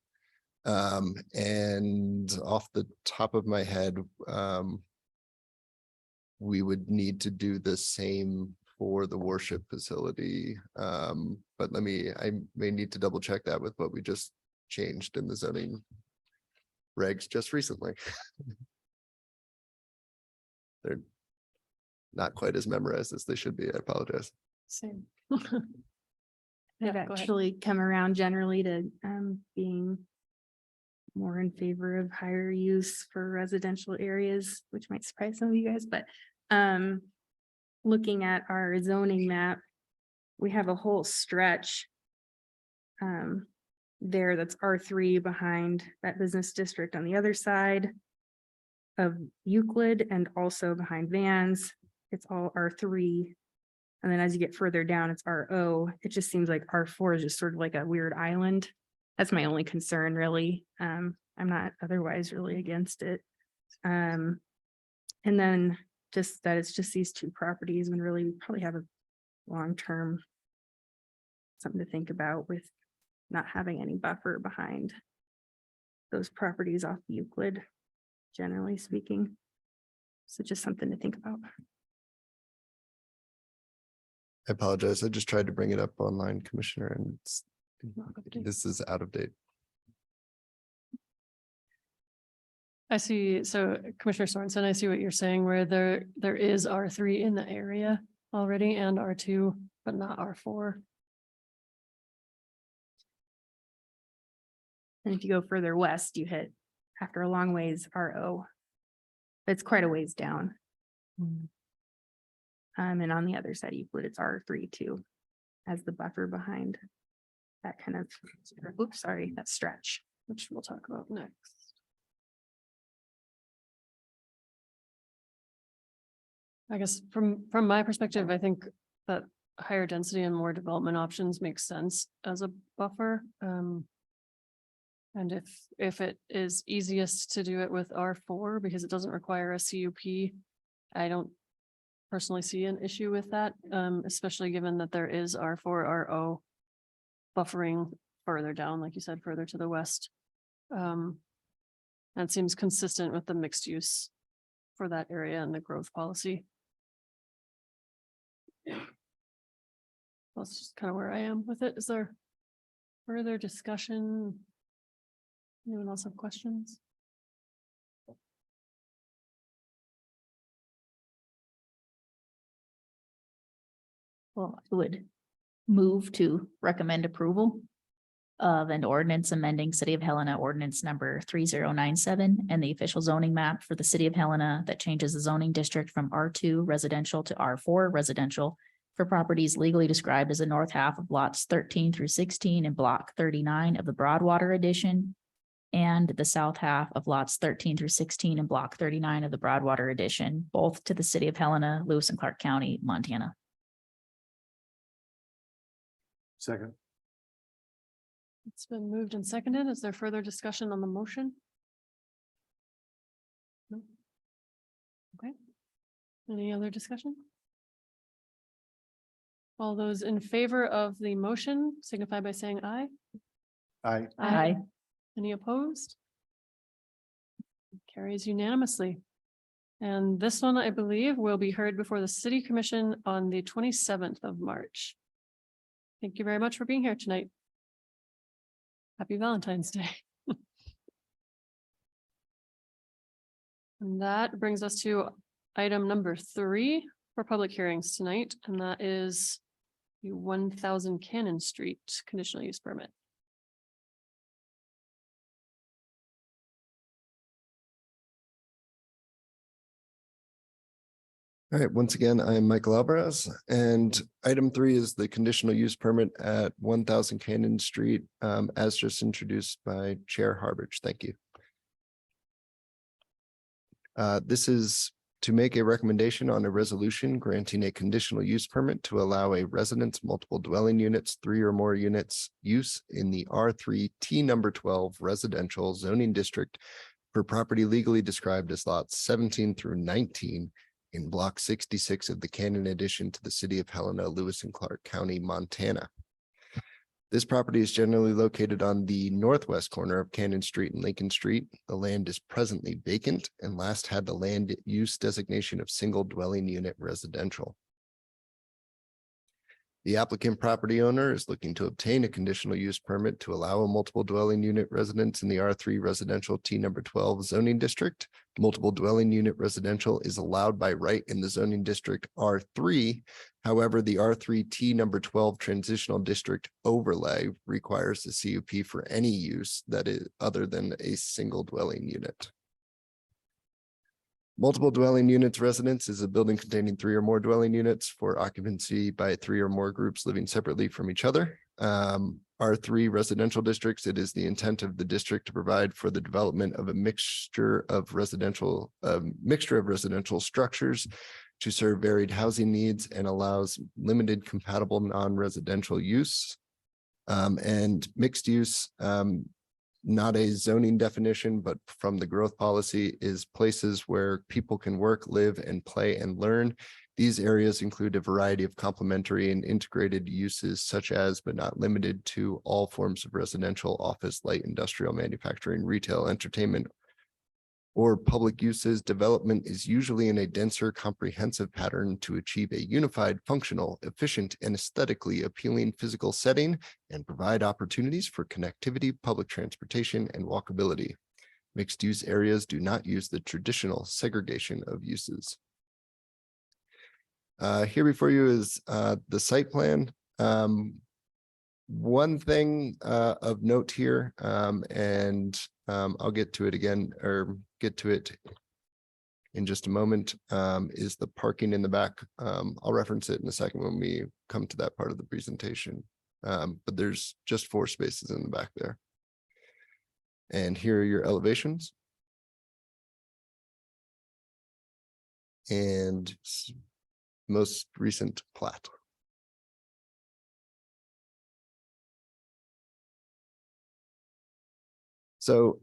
And off the top of my head, we would need to do the same for the worship facility. But I may need to double check that with what we just changed in the zoning regs just recently. They're not quite as memorized as they should be. I apologize. Same. I've Yeah, go ahead. actually come around generally to being more in favor of higher use for residential areas, which might surprise some of you guys, but looking at our zoning map, we have a whole stretch there that's R3 behind that business district on the other side of Euclid and also behind Vans. It's all R3. And then as you get further down, it's RO. It just seems like R4 is just sort of like a weird island. That's my only concern, really. I'm not otherwise really against it. And then just that it's just these two properties and really we probably have a long-term something to think about with not having any buffer behind those properties off Euclid, generally speaking. So just something to think about. I apologize. I just tried to bring it up online, Commissioner, and this is out of date. I see. So Commissioner Sorensen, I see what you're saying where there is R3 in the area already and R2, but not R4. And if you go further west, you hit after a long ways RO. It's quite a ways down. And on the other side, Euclid, it's R3 too, as the buffer behind that kind of, oops, sorry, that stretch. Which we'll talk about next. I guess from my perspective, I think that higher density and more development options make sense as a buffer. And if it is easiest to do it with R4 because it doesn't require a CUP, I don't personally see an issue with that, especially given that there is R4, RO buffering further down, like you said, further to the west. That seems consistent with the mixed use for that area and the growth policy. That's just kind of where I am with it. Is there further discussion? Anyone else have questions? Well, I would move to recommend approval of an ordinance amending City of Helena ordinance number 3097 and the official zoning map for the City of Helena that changes the zoning district from R2 residential to R4 residential for properties legally described as the north half of lots 13 through 16 and block 39 of the Broadwater addition and the south half of lots 13 through 16 and block 39 of the Broadwater addition, both to the City of Helena, Lewis and Clark County, Montana. Second. It's been moved and seconded. Is there further discussion on the motion? No. Okay. Any other discussion? All those in favor of the motion signify by saying aye. Aye. Aye. Any opposed? Carries unanimously. And this one, I believe, will be heard before the City Commission on the 27th of March. Thank you very much for being here tonight. Happy Valentine's Day. And that brings us to item number 3 for public hearings tonight, and that is the 1000 Cannon Street conditional use permit. All right, once again, I am Michael Alvarez, and item 3 is the conditional use permit at 1000 Cannon Street, as just introduced by Chair Harbridge. Thank you. This is to make a recommendation on a resolution granting a conditional use permit to allow a residence, multiple dwelling units, 3 or more units use in the R3 T number 12 residential zoning district for property legally described as lots 17 through 19 in block 66 of the Cannon addition to the City of Helena, Lewis and Clark County, Montana. This property is generally located on the northwest corner of Cannon Street and Lincoln Street. The land is presently vacant and last had the land use designation of single dwelling unit residential. The applicant property owner is looking to obtain a conditional use permit to allow a multiple dwelling unit residence in the R3 residential T number 12 zoning district. Multiple dwelling unit residential is allowed by right in the zoning district R3. However, the R3 T number 12 transitional district overlay requires the CUP for any use that is other than a single dwelling unit. Multiple dwelling units residence is a building containing 3 or more dwelling units for occupancy by 3 or more groups living separately from each other. R3 residential districts, it is the intent of the district to provide for the development of a mixture of residential structures to serve varied housing needs and allows limited compatible non-residential use. And mixed use, not a zoning definition, but from the growth policy, is places where people can work, live, and play and learn. These areas include a variety of complementary and integrated uses such as, but not limited to, all forms of residential, office, light industrial, manufacturing, retail, entertainment, or public uses. Development is usually in a denser, comprehensive pattern to achieve a unified, functional, efficient, and aesthetically appealing physical setting and provide opportunities for connectivity, public transportation, and walkability. Mixed-use areas do not use the traditional segregation of uses. Here before you is the site plan. One thing of note here, and I'll get to it again, or get to it in just a moment, is the parking in the back. I'll reference it in a second when we come to that part of the presentation. But there's just 4 spaces in the back there. And here are your elevations. And most recent plat. So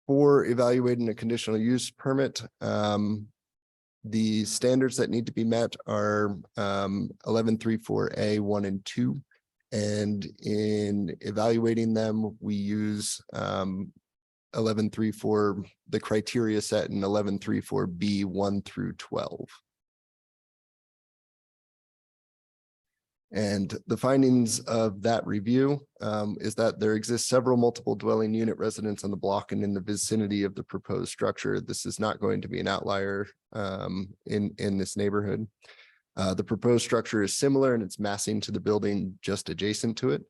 for evaluating a conditional use permit, the standards that need to be met are 1134A 1 and 2. And in evaluating them, we use 1134, the criteria set in 1134B 1 through 12. And the findings of that review is that there exists several multiple dwelling unit residents on the block and in the vicinity of the proposed structure. This is not going to be an outlier in this neighborhood. The proposed structure is similar in its massing to the building just adjacent to it.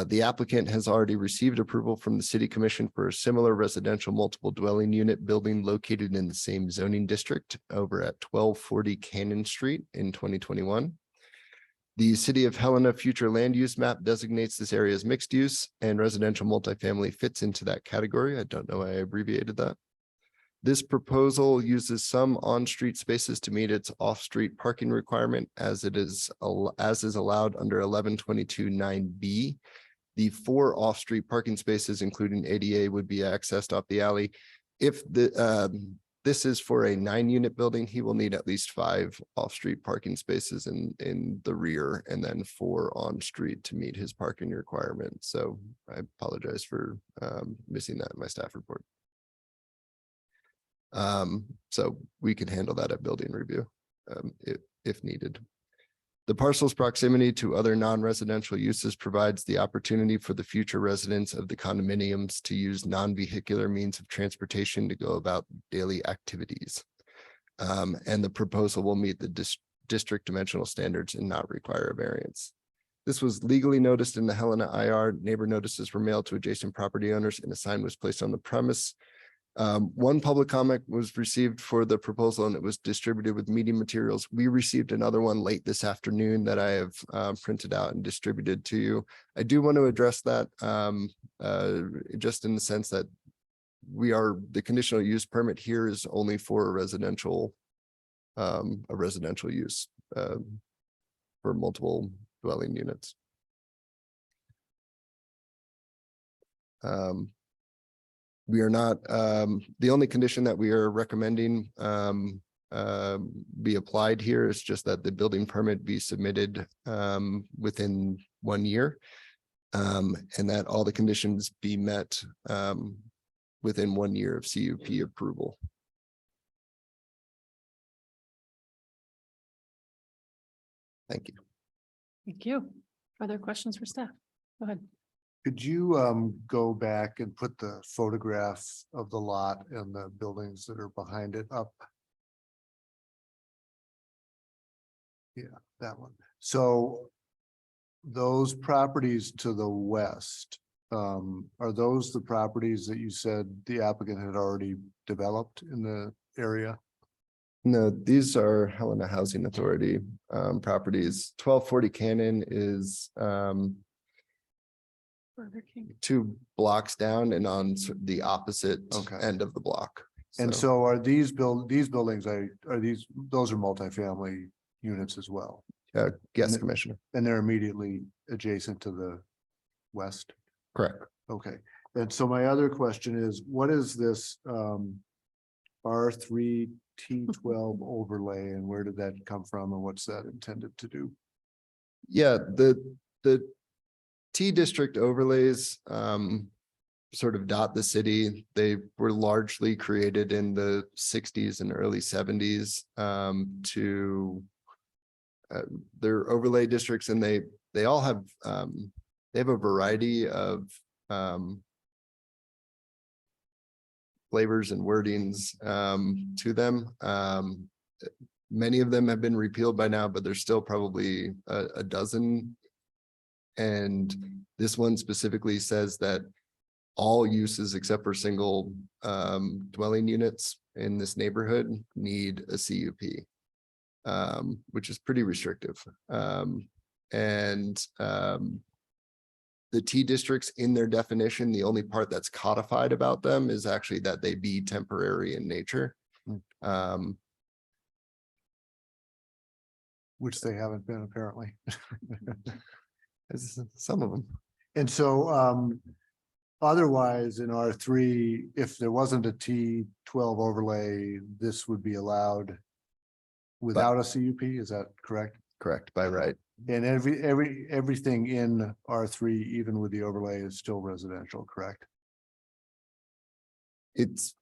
The applicant has already received approval from the City Commission for a similar residential multiple dwelling unit building located in the same zoning district over at 1240 Cannon Street in 2021. The City of Helena future land use map designates this area as mixed use, and residential multifamily fits into that category. I don't know why I abbreviated that. This proposal uses some on-street spaces to meet its off-street parking requirement as is allowed under 1122(9)B. The 4 off-street parking spaces, including ADA, would be accessed off the alley. If this is for a 9-unit building, he will need at least 5 off-street parking spaces in the rear and then 4 on-street to meet his parking requirement. So I apologize for missing that in my staff report. So we can handle that at building review if needed. The parcel's proximity to other non-residential uses provides the opportunity for the future residents of the condominiums to use non-vehicular means of transportation to go about daily activities. And the proposal will meet the district dimensional standards and not require a variance. This was legally noticed in the Helena IR. Neighbor notices were mailed to adjacent property owners and a sign was placed on the premise. One public comment was received for the proposal and it was distributed with meeting materials. We received another one late this afternoon that I have printed out and distributed to you. I do want to address that just in the sense that the conditional use permit here is only for a residential use for multiple dwelling units. We are not, the only condition that we are recommending be applied here is just that the building permit be submitted within 1 year. And that all the conditions be met within 1 year of CUP approval. Thank you. Thank you. Other questions for staff? Go ahead. Could you go back and put the photograph of the lot and the buildings that are behind it up? Yeah, that one. So those properties to the west, are those the properties that you said the applicant had already developed in the area? No, these are Helena Housing Authority properties. 1240 Cannon is Burger King. 2 blocks down and on the opposite Okay. end of the block. And so are these buildings, are these, those are multifamily units as well? Yes, and- Commissioner, And they're immediately adjacent to the west? correct. Okay, and so my other question is, what is this R3 T12 overlay and where did that come from and what's that intended to do? Yeah, the T district overlays sort of dot the city. They were largely created in the 60s and early 70s to their overlay districts, and they all have they have a variety of flavors and wordings to them. Many of them have been repealed by now, but there's still probably a dozen. And this one specifically says that all uses except for single dwelling units in this neighborhood need a CUP, which is pretty restrictive. The T districts in their definition, the only part that's codified about them is actually that they be temporary in nature. Which they haven't been apparently. Some of them. And so otherwise in R3, if there wasn't a T12 overlay, this would be allowed without a CUP, is that correct? Correct, by right. And everything in R3, even with the overlay, is still residential, correct? It's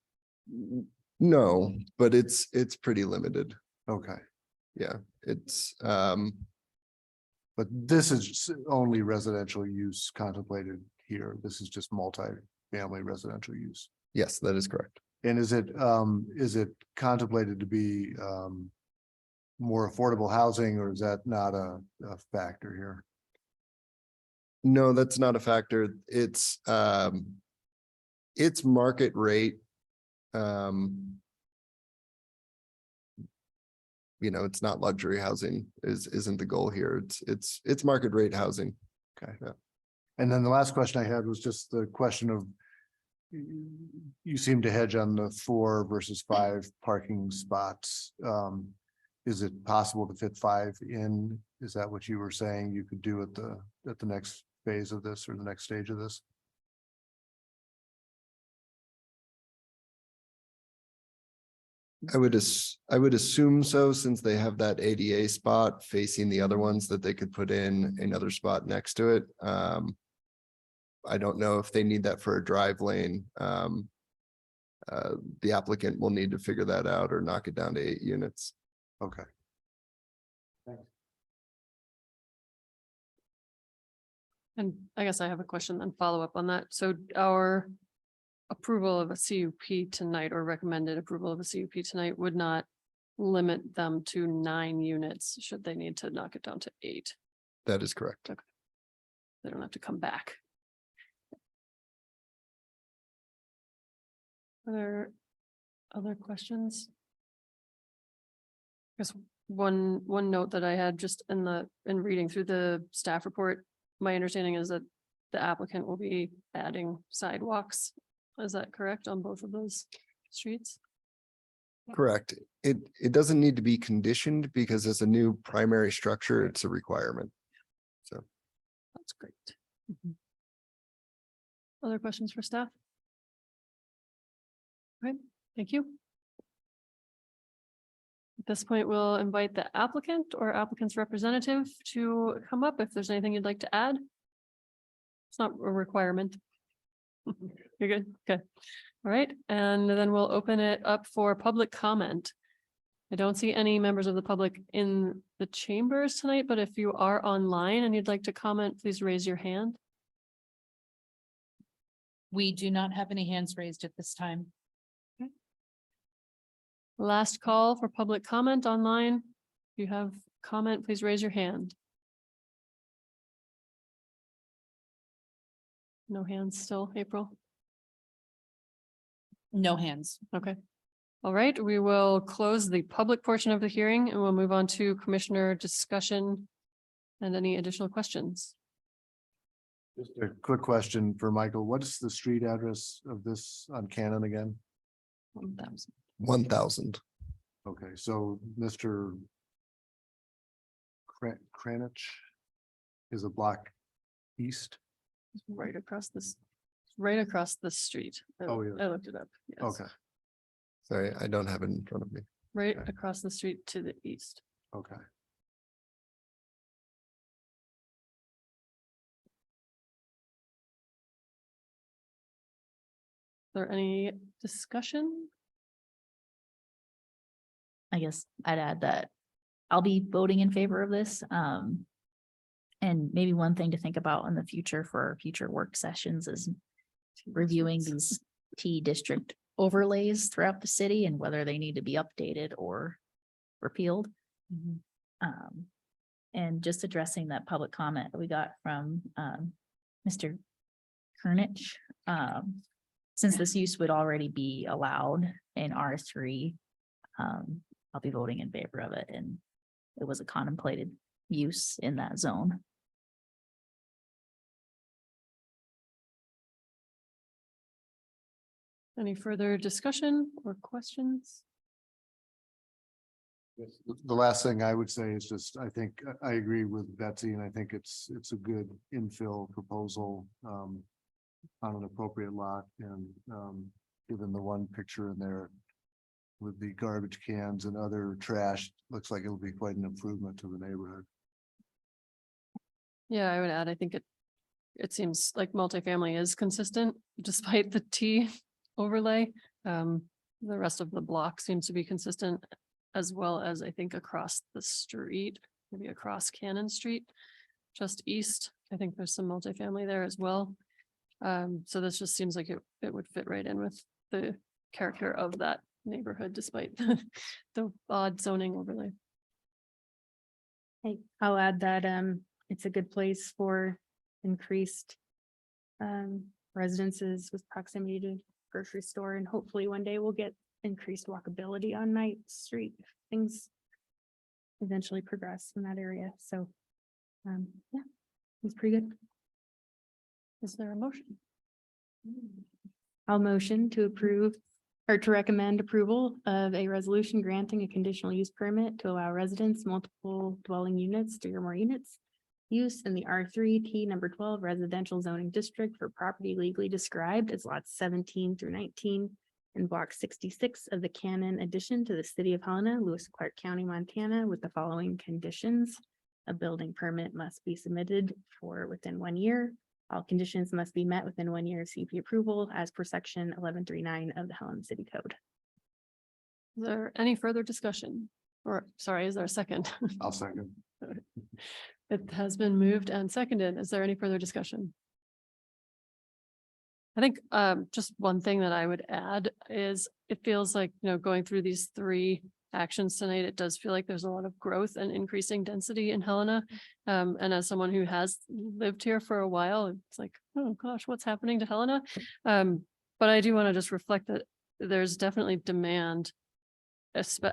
no, but it's pretty limited. Okay, Yeah, it's but this is only residential use contemplated here. This is just multi-family residential use. yes, that is correct. And is it contemplated to be more affordable housing, or is that not a factor here? No, that's not a factor. It's market rate. It's not luxury housing isn't the goal here. It's market rate housing. Okay. Yeah. And then the last question I had was just the question of you seem to hedge on the 4 versus 5 parking spots. Is it possible to fit 5 in? Is that what you were saying you could do at the next phase of this or the next stage of this? I would assume so, since they have that ADA spot facing the other ones that they could put in another spot next to it. I don't know if they need that for a drive lane. The applicant will need to figure that out or knock it down to 8 units. Okay. And I guess I have a question and follow up on that. So our approval of a CUP tonight or recommended approval of a CUP tonight would not limit them to 9 units should they need to knock it down to 8. That is correct. They don't have to come back. Are there other questions? I guess one note that I had just in reading through the staff report, my understanding is that the applicant will be adding sidewalks. Is that correct on both of those streets? Correct. It doesn't need to be conditioned because as a new primary structure, it's a requirement. So. That's great. Other questions for staff? All right, thank you. At this point, we'll invite the applicant or applicant's representative to come up if there's anything you'd like to add. It's not a requirement. You're good, okay. All right, and then we'll open it up for public comment. I don't see any members of the public in the chambers tonight, but if you are online and you'd like to comment, please raise your hand. We do not have any hands raised at this time. Last call for public comment online. If you have comment, please raise your hand. No hands still, April? No hands. Okay. All right, we will close the public portion of the hearing and we'll move on to commissioner discussion and any additional questions. Just a quick question for Michael. What is the street address of this on Cannon again? 1,000. 1,000. Okay, so Mr. Kranich is a block east? Right across this, right across the street. Oh, yeah. I looked it up. Yes. Okay, Sorry, I don't have it in front of me. Right Okay. across the street to the east. okay. Is there any discussion? I guess I'd add that I'll be voting in favor of this. And maybe one thing to think about in the future for future work sessions is reviewing these T district overlays throughout the city and whether they need to be updated or repealed. And just addressing that public comment that we got from Mr. Kernich. Since this use would already be allowed in R3, I'll be voting in favor of it, and it was a contemplated use in that zone. Any further discussion or questions? Yes, the last thing I would say is just, I think, I agree with Betsy, and I think it's a good infill proposal on an appropriate lot, and given the one picture in there with the garbage cans and other trash, looks like it'll be quite an improvement to the neighborhood. Yeah, I would add, I think it seems like multifamily is consistent despite the T overlay. The rest of the block seems to be consistent, as well as I think across the street, maybe across Cannon Street, just east. I think there's some multifamily there as well. So this just seems like it would fit right in with the character of that neighborhood despite the odd zoning overlay. Hey, I'll add that it's a good place for increased residences with proximity to grocery store, and hopefully one day we'll get increased walkability on Ninth Street if things eventually progress in that area. So yeah, it's pretty good. Is there a motion? I'll motion to approve or to recommend approval of a resolution granting a conditional use permit to allow residents multiple dwelling units, 3 or more units, use in the R3 T number 12 residential zoning district for property legally described as lots 17 through 19 in block 66 of the Cannon addition to the city of Helena, Lewis Clark County, Montana, with the following conditions. A building permit must be submitted for within 1 year. All conditions must be met within 1 year of CP approval as per section 1139 of the Helena City Code. Is there any further discussion? Or, sorry, is there a second? I'll second. It has been moved and seconded. Is there any further discussion? I think just one thing that I would add is it feels like, going through these 3 actions tonight, it does feel like there's a lot of growth and increasing density in Helena. And as someone who has lived here for a while, it's like, oh gosh, what's happening to Helena? But I do want to just reflect that there's definitely demand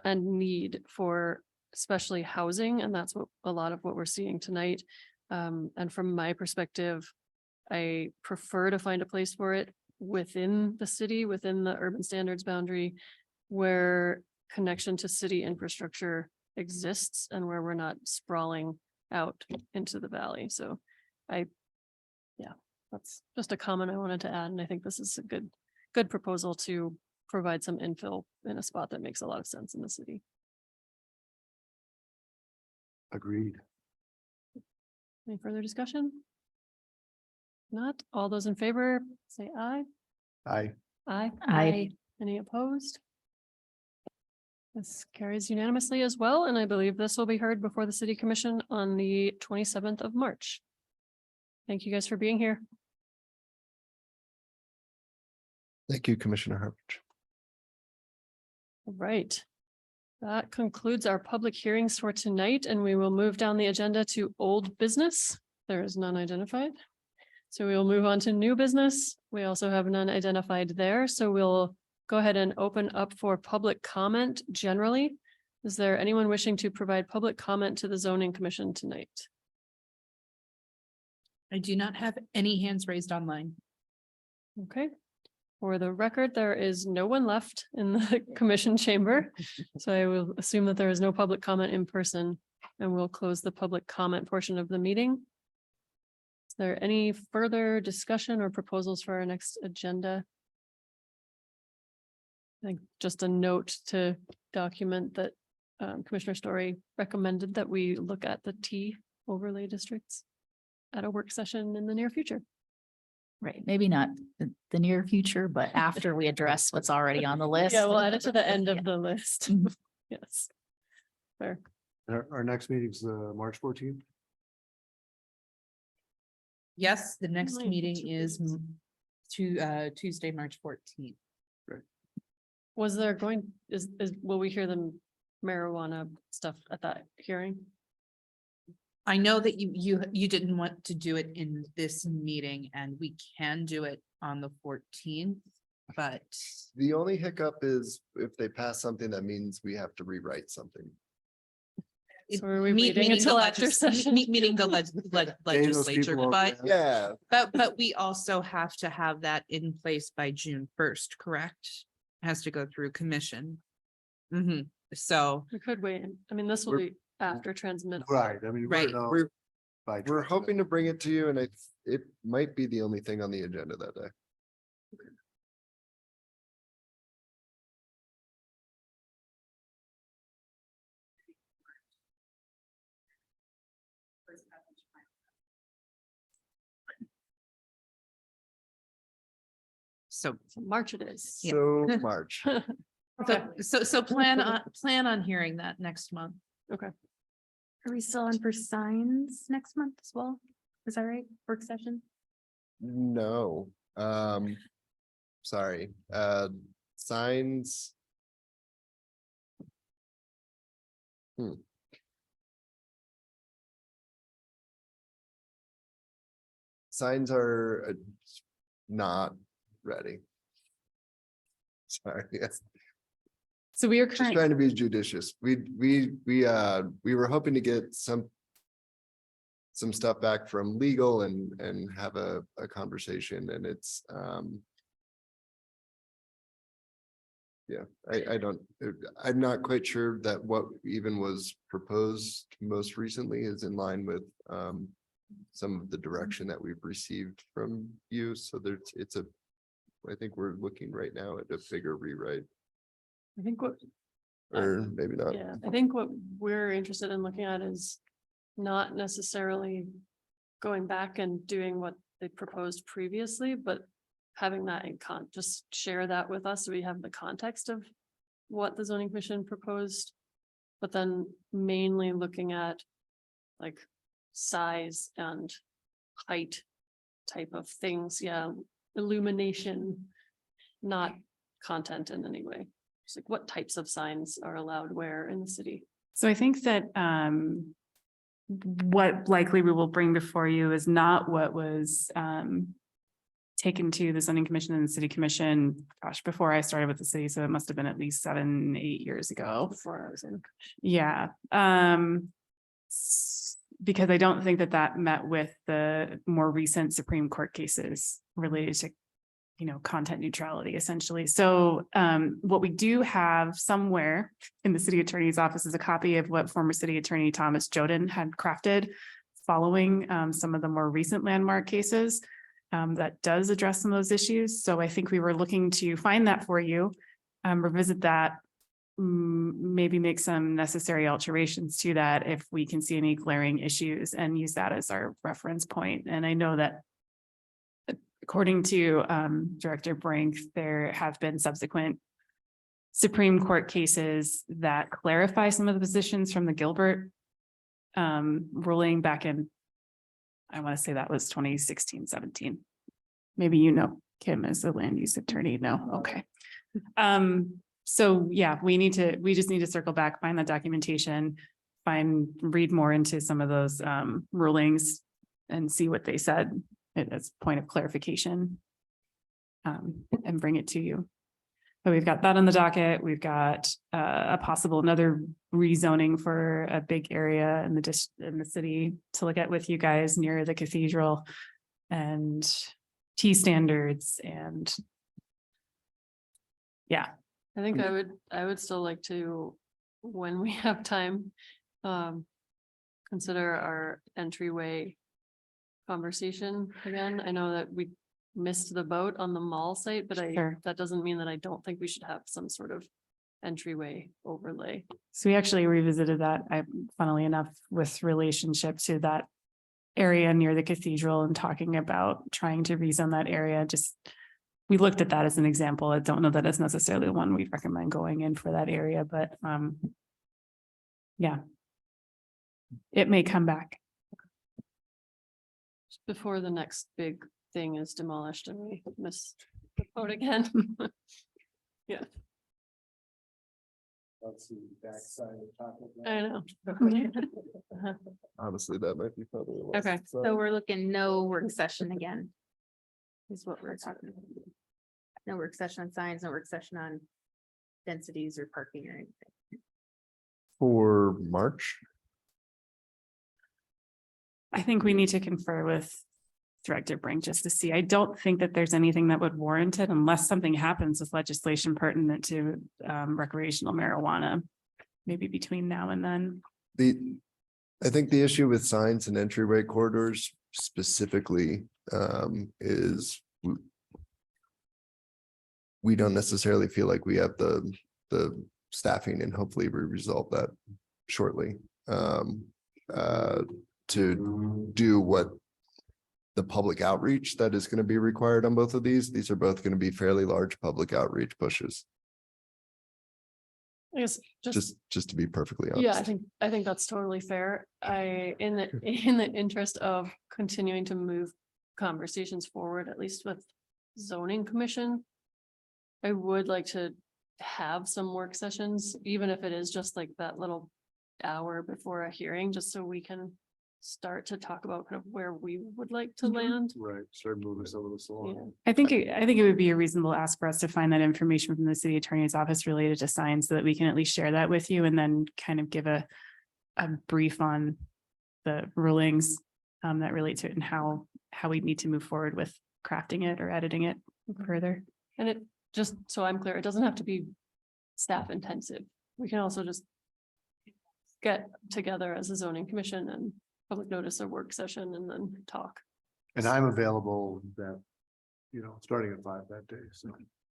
and need for especially housing, and that's what a lot of what we're seeing tonight. And from my perspective, I prefer to find a place for it within the city, within the urban standards boundary, where connection to city infrastructure exists and where we're not sprawling out into the valley. So that's just a comment I wanted to add. And I think this is a good proposal to provide some infill in a spot that makes a lot of sense in the city. Agreed. Any further discussion? Not all those in favor, say aye. Aye. Aye. Aye. Any opposed? This carries unanimously as well, and I believe this will be heard before the city commission on the 27th of March. Thank you guys for being here. Thank you, Commissioner Harvich. All right. That concludes our public hearings for tonight, and we will move down the agenda to old business. There is none identified. So we will move on to new business. We also have none identified there, so we'll go ahead and open up for public comment generally. Is there anyone wishing to provide public comment to the zoning commission tonight? I do not have any hands raised online. Okay. For the record, there is no one left in the commission chamber. So I will assume that there is no public comment in person, and we'll close the public comment portion of the meeting. Is there any further discussion or proposals for our next agenda? I think just a note to document that Commissioner Story recommended that we look at the T overlay districts at a work session in the near future. Right, maybe not the near future, but after we address what's already on the list. Yeah, we'll add it to the end Yeah. of the list. Yes. Fair. Our next meeting's March 14th. Yes, the next Only meeting 2 is days. Tuesday, March 14th. Was there going, will we hear the marijuana stuff at that hearing? I know that you didn't want to do it in this meeting, and we can do it on the 14th, but The only hiccup is if they pass something, that means we have to rewrite something. So are we meet- waiting meeting the until after session? Meeting the legislature, over but Yeah, but we also have to have that in place by June 1st, correct? Has to go through commission. So, We could wait. I mean, this will We're- be after transmit. Right, I mean. Right. we're hoping to bring it to you, and it might be the only thing on the agenda that day. so, March it is. Yeah. So March. Okay. so plan on hearing that next month. Are we still on for signs next month as well? Is that right? Work session? No, sorry, signs. Signs are not ready. Sorry, yes, So we are just currently, trying to be judicious. We were hoping to get some stuff back from legal and have a conversation, and it's yeah, I'm not quite sure that what even was proposed most recently is in line with some of the direction that we've received from you. So I think we're looking right now at a bigger rewrite, I think what, or maybe not. yeah, I think what we're interested in looking at is not necessarily going back and doing what they proposed previously, but having that in just share that with us, so we have the context of what the zoning commission proposed. But then mainly looking at like size and height type of things, yeah, illumination, not content in any way. Just like what types of signs are allowed where in the city. So I think that what likely we will bring before you is not what was taken to the zoning commission and the city commission, gosh, before I started with the city, so it must have been at least 7-8 years ago. Before I was in. Yeah. Because I don't think that met with the more recent Supreme Court cases related to, content neutrality, essentially. So what we do have somewhere in the city attorney's office is a copy of what former city attorney Thomas Joden had crafted following some of the more recent landmark cases that does address some of those issues. So I think we were looking to find that for you, revisit that, maybe make some necessary alterations to that if we can see any glaring issues, and use that as our reference point. And I know that according to Director Brink, there have been subsequent Supreme Court cases that clarify some of the positions from the Gilbert ruling back in, I want to say that was 2016, 17. Maybe Kim as the land use attorney. No, okay. So yeah, we just need to circle back, find that documentation, read more into some of those rulings and see what they said as a point of clarification. And bring it to you. But we've got that on the docket. We've got a possible another rezoning for a big area in the city to look at with you guys near the cathedral. And T standards and. Yeah, I think I would still like to, when we have time, consider our entryway conversation again. I know that we missed the boat on the mall site, but Sure. that doesn't mean that I don't think we should have some sort of entryway overlay. so we actually revisited that, funnily enough, with relationship to that area near the cathedral and talking about trying to rezone that area. Just, we looked at that as an example. I don't know that it's necessarily the one we'd recommend going in for that area, but yeah. It may come back. Before the next big thing is demolished and we miss the boat again. Yeah, That's the backside of Taco Bell. I know. Honestly, that might be probably. the Okay, last So slide. we're looking no work session again. is what we're talking about. No work session on signs, no work session on densities or parking or anything. For March, I think we need to confer with Director Brink just to see. I don't think that there's anything that would warrant it unless something happens with legislation pertinent to recreational marijuana. Maybe between now and then. I think the issue with signs and entryway corridors specifically is we don't necessarily feel like we have the staffing, and hopefully we resolve that shortly. To do what the public outreach that is going to be required on both of these. These are both going to be fairly large public outreach pushes, I guess just to be perfectly honest. yeah, I think that's totally fair. In the interest of continuing to move conversations forward, at least with zoning commission, I would like to have some work sessions, even if it is just like that little hour before a hearing, just so we can start to talk about kind of where we would like to land. Right, start moving some of this Yeah. along. I think it would be a reasonable ask for us to find that information from the city attorney's office related to signs so that we can at least share that with you and then kind of give a brief on the rulings that relate to it and how we need to move forward with crafting it or editing it further. And it, just so I'm clear, it doesn't have to be staff intensive. We can also just get together as a zoning commission and public notice a work session and then talk. And I'm available starting at 5 that day, so.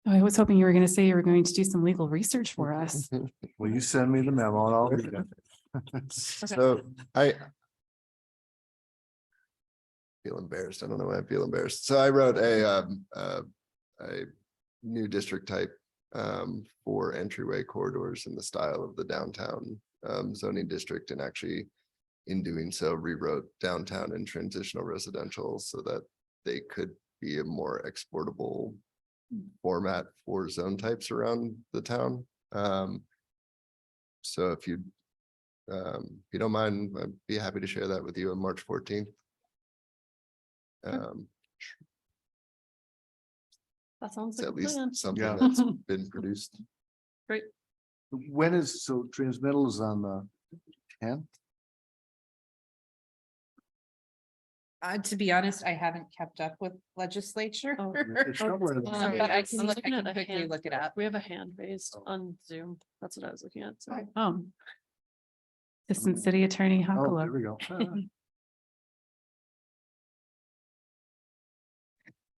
Oh, I was hoping you were going to say you were going to do some legal research for us. Will you send me the memo and I'll read it? So I feel embarrassed. I don't know why I feel embarrassed. So I wrote a new district type for entryway corridors in the style of the downtown zoning district, and actually in doing so rewrote downtown and transitional residential so that they could be a more exportable format for zone types around the town. So if you don't mind, I'd be happy to share that with you on March 14th. That sounds It's like at a least plan. something Yeah. that's been produced. When is, so transmittal is on the 10th? To be honest, I haven't kept up with legislature. Oh, It's somewhere in the- Sorry, But I I'm can look, looking I at can a quickly hand. look it up. We have a hand raised on Zoom. That's what I was looking at. So Assistant City Attorney Oh, there Hakala. we go.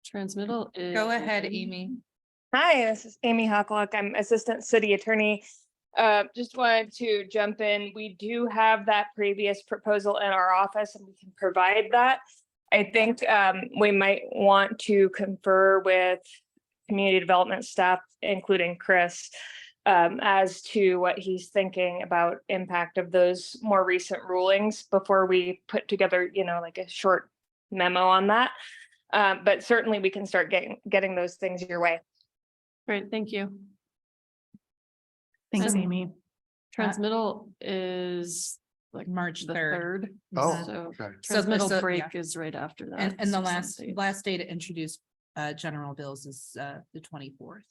transmittal is. Go ahead, Amy. Hi, this is Amy Hocklock. I'm Assistant City Attorney. Just wanted to jump in. We do have that previous proposal in our office and we can provide that. I think we might want to confer with community development staff, including Chris, as to what he's thinking about impact of those more recent rulings before we put together, like a short memo on that. But certainly we can start getting those things your way. Great, thank you. Thanks, And- Amy. Transmittal is like March the 3rd. third. Oh, So okay. transmittal so, break yeah. is right after that. And the so last some date. day to introduce general bills is the 24th.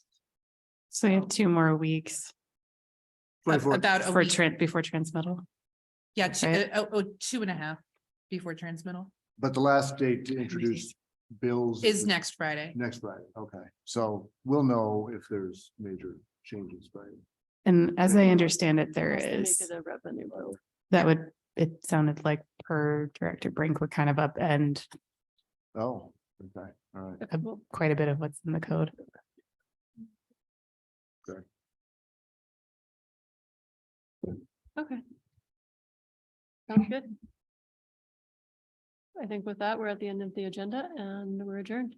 So you have 2 more weeks 24. About a week. before transmittal. Yeah, right? 2.5 before transmittal But the last date to introduce bills. is next Friday. Next Friday, okay. So we'll know if there's major changes, right? And as I understand it, there Unless they make is, it a revenue bill. that would, it sounded like per Director Brink would kind of upend Oh, okay, all right. quite a bit of what's in the code. Okay. Sounds good. I think with that, we're at the end of the agenda and we're adjourned.